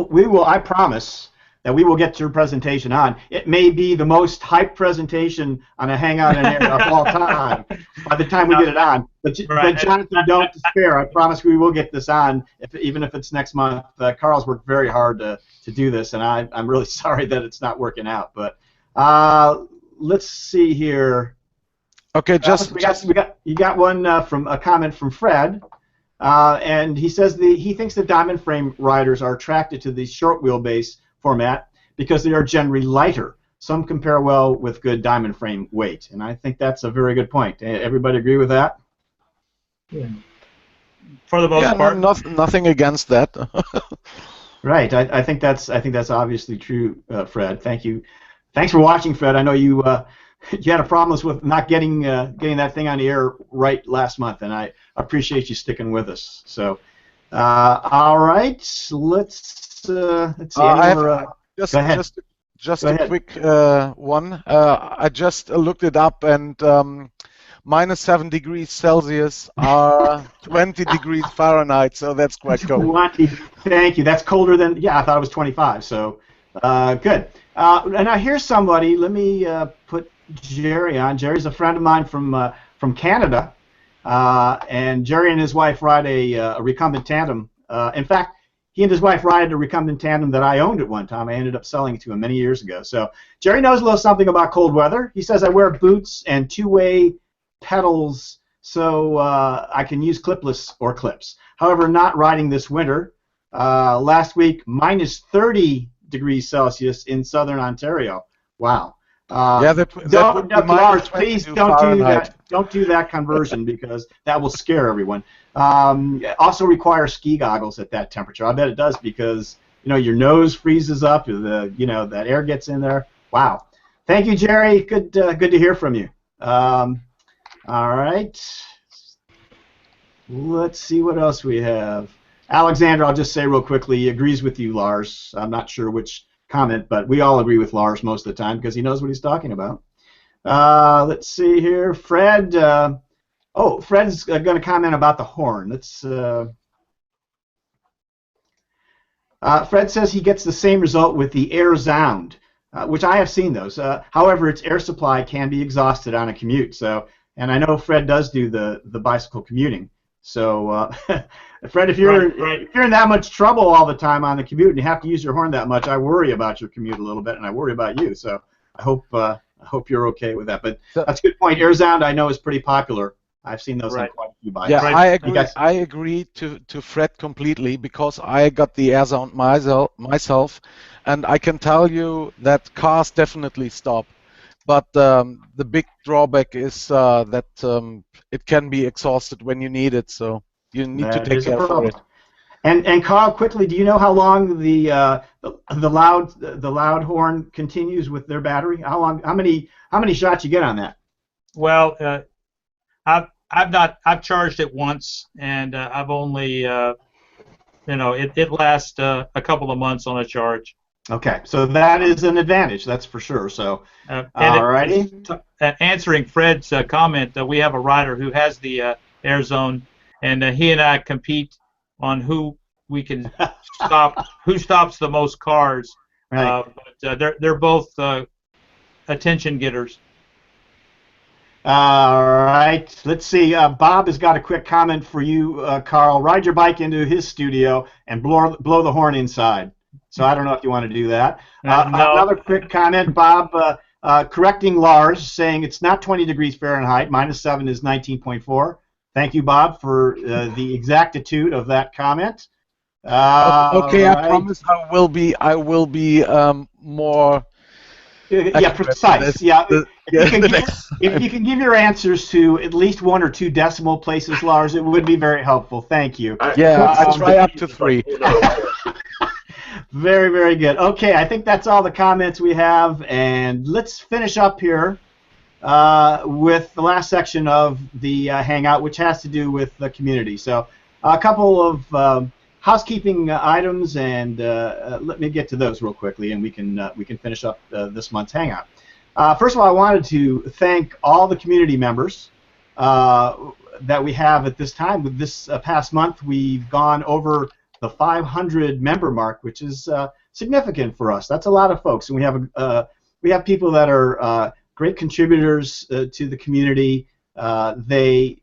We will. I promise that we will get your presentation on. It may be the most hyped presentation on a Hangout in Air of all time by the time we get it on. But Jonathan, don't despair. I promise we will get this on, even if it's next month. Carl's worked very hard to do this, and I'm really sorry that it's not working out. But let's see here. Okay, you got one from a comment from Fred, and he says he thinks the diamond frame riders are attracted to the short wheelbase format because they are generally lighter. Some compare well with good diamond frame weight, and I think that's a very good point. Everybody agree with that? Yeah. For the most part. Nothing against that. Right. I think that's obviously true, Fred. Thank you. Thanks for watching, Fred. I know you you had a problem with not getting that thing on the air right last month, and I appreciate you sticking with us. So, all right, let's see. Just go ahead. Just Go a ahead. quick one. I just looked it up, and -7 degrees Celsius are 20 degrees Fahrenheit, so that's quite cold. 20. Thank you. That's colder than, I thought it was 25. So, good. And now here's somebody. Let me put Jerry on. Jerry's a friend of mine from Canada, and Jerry and his wife ride a recumbent tandem. In fact, he and his wife ride a recumbent tandem that I owned at one time. I ended up selling it to him many years ago. So Jerry knows a little something about cold weather. He says I wear boots and two-way pedals so I can use clipless or clips. However, not riding this winter. Last week, -30 degrees Celsius in southern Ontario. Wow. Lars, please don't do that. Don't do that conversion because that will scare everyone. Also requires ski goggles at that temperature. I bet it does because your nose freezes up. That air gets in there. Wow. Thank you, Jerry. Good to hear from you. All right. Let's see what else we have. Alexander, I'll just say real quickly, he agrees with you, Lars. I'm not sure which comment, but we all agree with Lars most of the time because he knows what he's talking about. Let's see here. Fred. Fred's going to comment about the horn. Fred says he gets the same result with the air sound, which I have seen those. However, its air supply can be exhausted on a commute. So, and I know Fred does do the bicycle commuting. So, Fred, if you're in that much trouble all the time on the commute and you have to use your horn that much, I worry about your commute a little bit, and I worry about you. So, I hope you're okay with that. But that's a good point. Air sound, I know, is pretty popular. I've seen those on quite a few bikes. Yeah, I agree to Fred completely because I got the air sound myself, and I can tell you that cars definitely stop. But the big drawback is that it can be exhausted when you need it, so you need to take care of it. And Carl, quickly, do you know how long the loud horn continues with their battery? How many shots you get on that? Well, I've charged it once, and I've only it lasts a couple of months on a charge. Okay, so that is an advantage, that's for sure. So, alrighty. Answering Fred's comment, we have a rider who has the air zone, and he and I compete on who we can stop, who stops the most cars. Right. But they're both attention getters. All right, let's see. Bob has got a quick comment for you, Carl. Ride your bike into his studio and blow the horn inside. So I don't know if you want to do that. No. Another quick comment, Bob, correcting Lars, saying it's not 20 degrees Fahrenheit. -7 is 19.4. Thank you, Bob, for the exactitude of that comment. Okay, right. I promise I will be more. Precise. Yeah. If you can give your answers to at least 1 or 2 decimal places, Lars, it would be very helpful. Thank you. I try up to 3. Very, very good. Okay, I think that's all the comments we have, and let's finish up here with the last section of the Hangout, which has to do with the community. So, a couple of housekeeping items, and let me get to those real quickly, and we can finish up this month's Hangout. First of all, I wanted to thank all the community members that we have at this time. With this past month, we've gone over the 500 member mark, which is significant for us. That's a lot of folks, and we have people that are great contributors to the community. They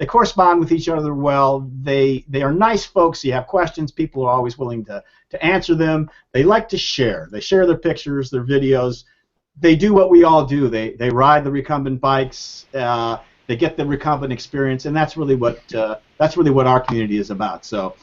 correspond with each other well. They are nice folks. You have questions, people are always willing to answer them. They like to share. They share their pictures, their videos. they do what we all do. They ride the recumbent bikes. They get the recumbent experience, and that's really what our community is about. So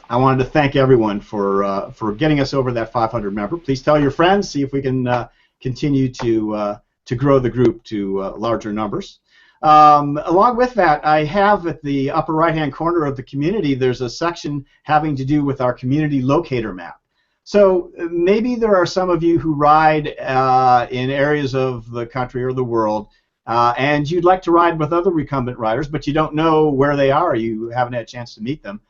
I wanted to thank everyone for getting us over that 500 member. Please tell your friends. See if we can continue to grow the group to larger numbers. Along with that, I have at the upper right-hand corner of the community, there's a section having to do with our community locator map. So maybe there are some of you who ride in areas of the country or the world, and you'd like to ride with other recumbent riders, but you don't know where they are. You haven't had a chance to meet them.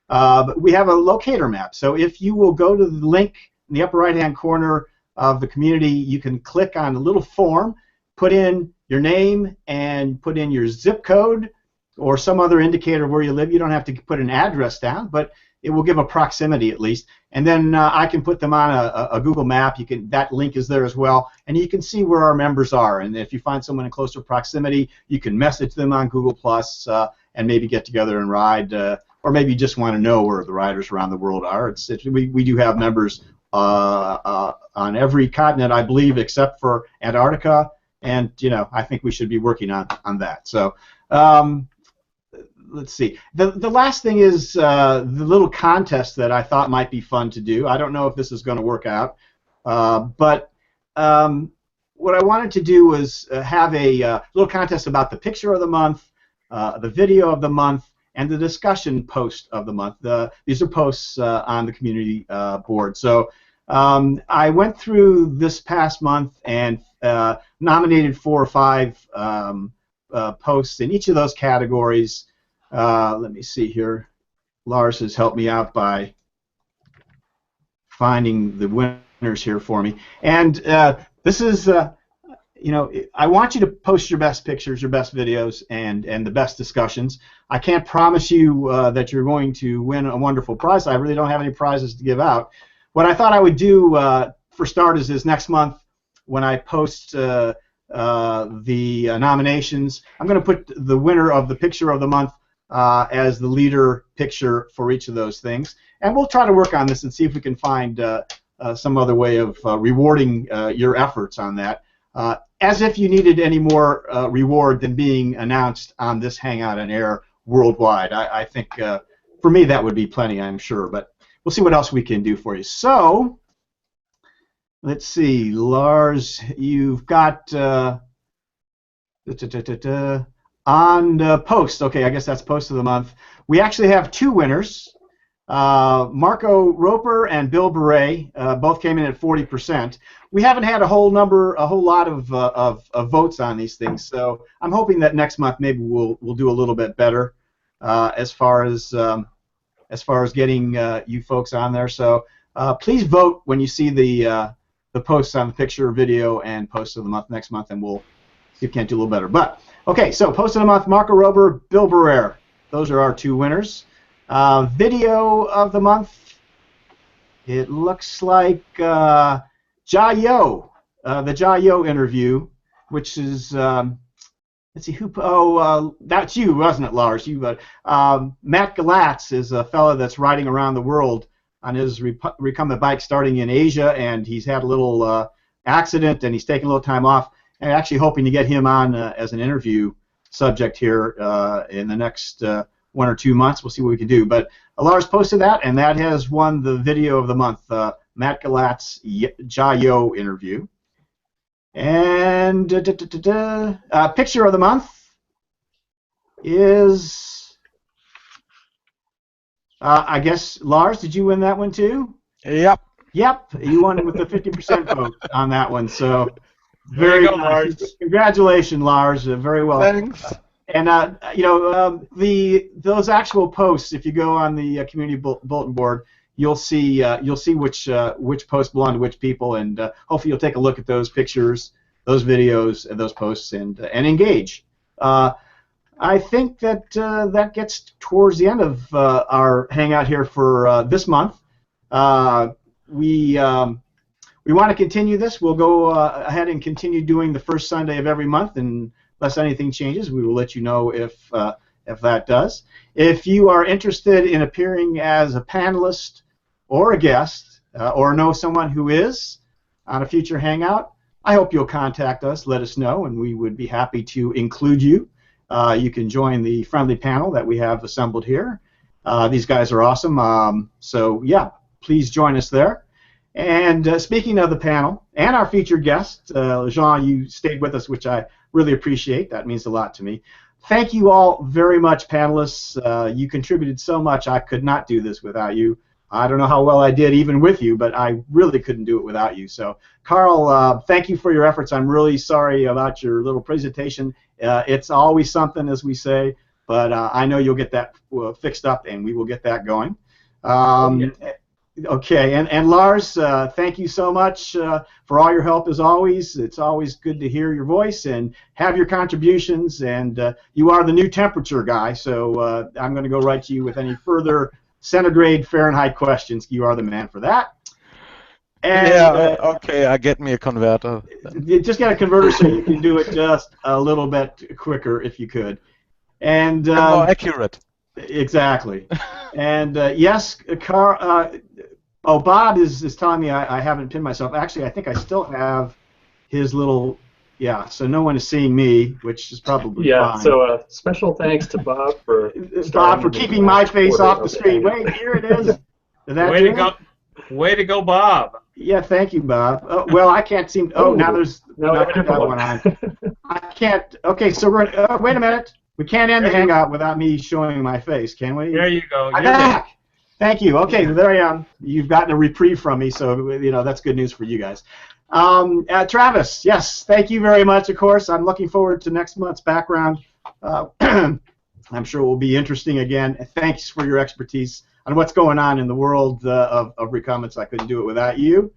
But we have a locator map. So if you will go to the link in the upper right-hand corner of the community, you can click on a little form, put in your name, and put in your zip code or some other indicator of where you live. You don't have to put an address down, but it will give a proximity at least. And then I can put them on a Google map. That link is there as well, and you can see where our members are. And if you find someone in closer proximity, you can message them on Google Plus and maybe get together and ride. Or maybe you just want to know where the riders around the world are. We do have members on every continent, I believe, except for Antarctica, and I think we should be working on that. So let's see. The last thing is the little contest that I thought might be fun to do. I don't know if this is going to work out, but what I wanted to do was have a little contest about the picture of the month, the video of the month, and the discussion post of the month. These are posts on the community board. So I went through this past month and nominated 4 or 5 posts in each of those categories. Let me see here. Lars has helped me out by finding the winners here for me. And this is, I want you to post your best pictures, your best videos, and the best discussions. I can't promise you that you're going to win a wonderful prize. I really don't have any prizes to give out. What I thought I would do, for starters, is next month when I post the nominations, I'm going to put the winner of the picture of the month as the leader picture for each of those things. And we'll try to work on this and see if we can find some other way of rewarding your efforts on that. As if you needed any more reward than being announced on this Hangout on Air worldwide. I think for me that would be plenty, I'm sure, but we'll see what else we can do for you. So let's see, Lars, you've got on post. Okay, I guess that's post of the month. We actually have 2 winners. Marco Roper and Bill Beret both came in at 40%. We haven't had a whole lot of votes on these things, so I'm hoping that next month maybe we'll do a little bit better as far as getting you folks on there. So please vote when you see the posts on the picture, video, and post of the month next month, and we'll see if we can't do a little better. But okay, so post of the month: Marco Roper, Bill Beret. Those are our 2 winners. Video of the month, it looks like Jia Yo, the Jia Yo interview, which is, let's see, that's you, wasn't it, Lars? Matt Galatz is a fellow that's riding around the world on his recumbent bike starting in Asia, and he's had a little accident, and he's taking a little time off, and actually hoping to get him on as an interview subject here in the next 1 or 2 months. We'll see what we can do. But Lars posted that, and that has won the video of the month, Matt Galatz Jia Yo interview. And picture of the month is, I guess, Lars, did you win that one too? Yep. Yep, you won with the 50% vote on that one. So very good, Lars. Congratulations, Lars. Very well. Thanks. And those actual posts, if you go on the community bulletin board, you'll see which posts belong to which people, and hopefully you'll take a look at those pictures, those videos, and those posts, and engage. I think that that gets towards the end of our hangout here for this month. We want to continue this. We'll go ahead and continue doing the first Sunday of every month, and unless anything changes, we will let you know if that does. If you are interested in appearing as a panelist or a guest, or know someone who is on a future hangout, I hope you'll contact us, let us know, and we would be happy to include you. You can join the friendly panel that we have assembled here. These guys are awesome. So yeah, please join us there. And speaking of the panel and our featured guest, Jean, you stayed with us, which I really appreciate. That means a lot to me. Thank you all very much, panelists. You contributed so much. I could not do this without you. I don't know how well I did even with you, but I really couldn't do it without you. So, Carl, thank you for your efforts. I'm really sorry about your little presentation. It's always something, as we say, but I know you'll get that fixed up, and we will get that going. Okay, and Lars, thank you so much for all your help as always. It's always good to hear your voice and have your contributions, and you are the new temperature guy, so I'm going to go right to you with any further centigrade Fahrenheit questions. You are the man for that. And, yeah, okay, I get me a converter. You just get a converter so you can do it just a little bit quicker if you could. And more accurate. Exactly. And yes, Carl. Oh, Bob is telling me I haven't pinned myself. Actually, I think I still have his little. Yeah, so no one is seeing me, which is probably fine. So special thanks to Bob for keeping my face off the screen. Wait, here it is. Way to go! Way to go, Bob. Yeah, thank you, Bob. Well, I can't seem. Oh, now there's not that one on. I can't. Okay, so we're. Wait a minute. We can't end the hangout without me showing my face, can we? There you go. I'm back. Thank you. Okay, there I am. You've gotten a reprieve from me, so that's good news for you guys. Travis, yes, thank you very much. Of course, I'm looking forward to next month's background. I'm sure it will be interesting again. Thanks for your expertise on what's going on in the world of recumbents. I couldn't do it without you,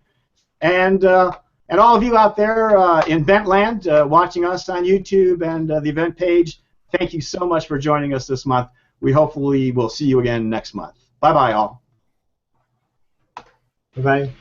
and all of you out there in Bentland watching us on YouTube and the event page. Thank you so much for joining us this month. We hopefully will see you again next month. Bye-bye, all. Bye-bye.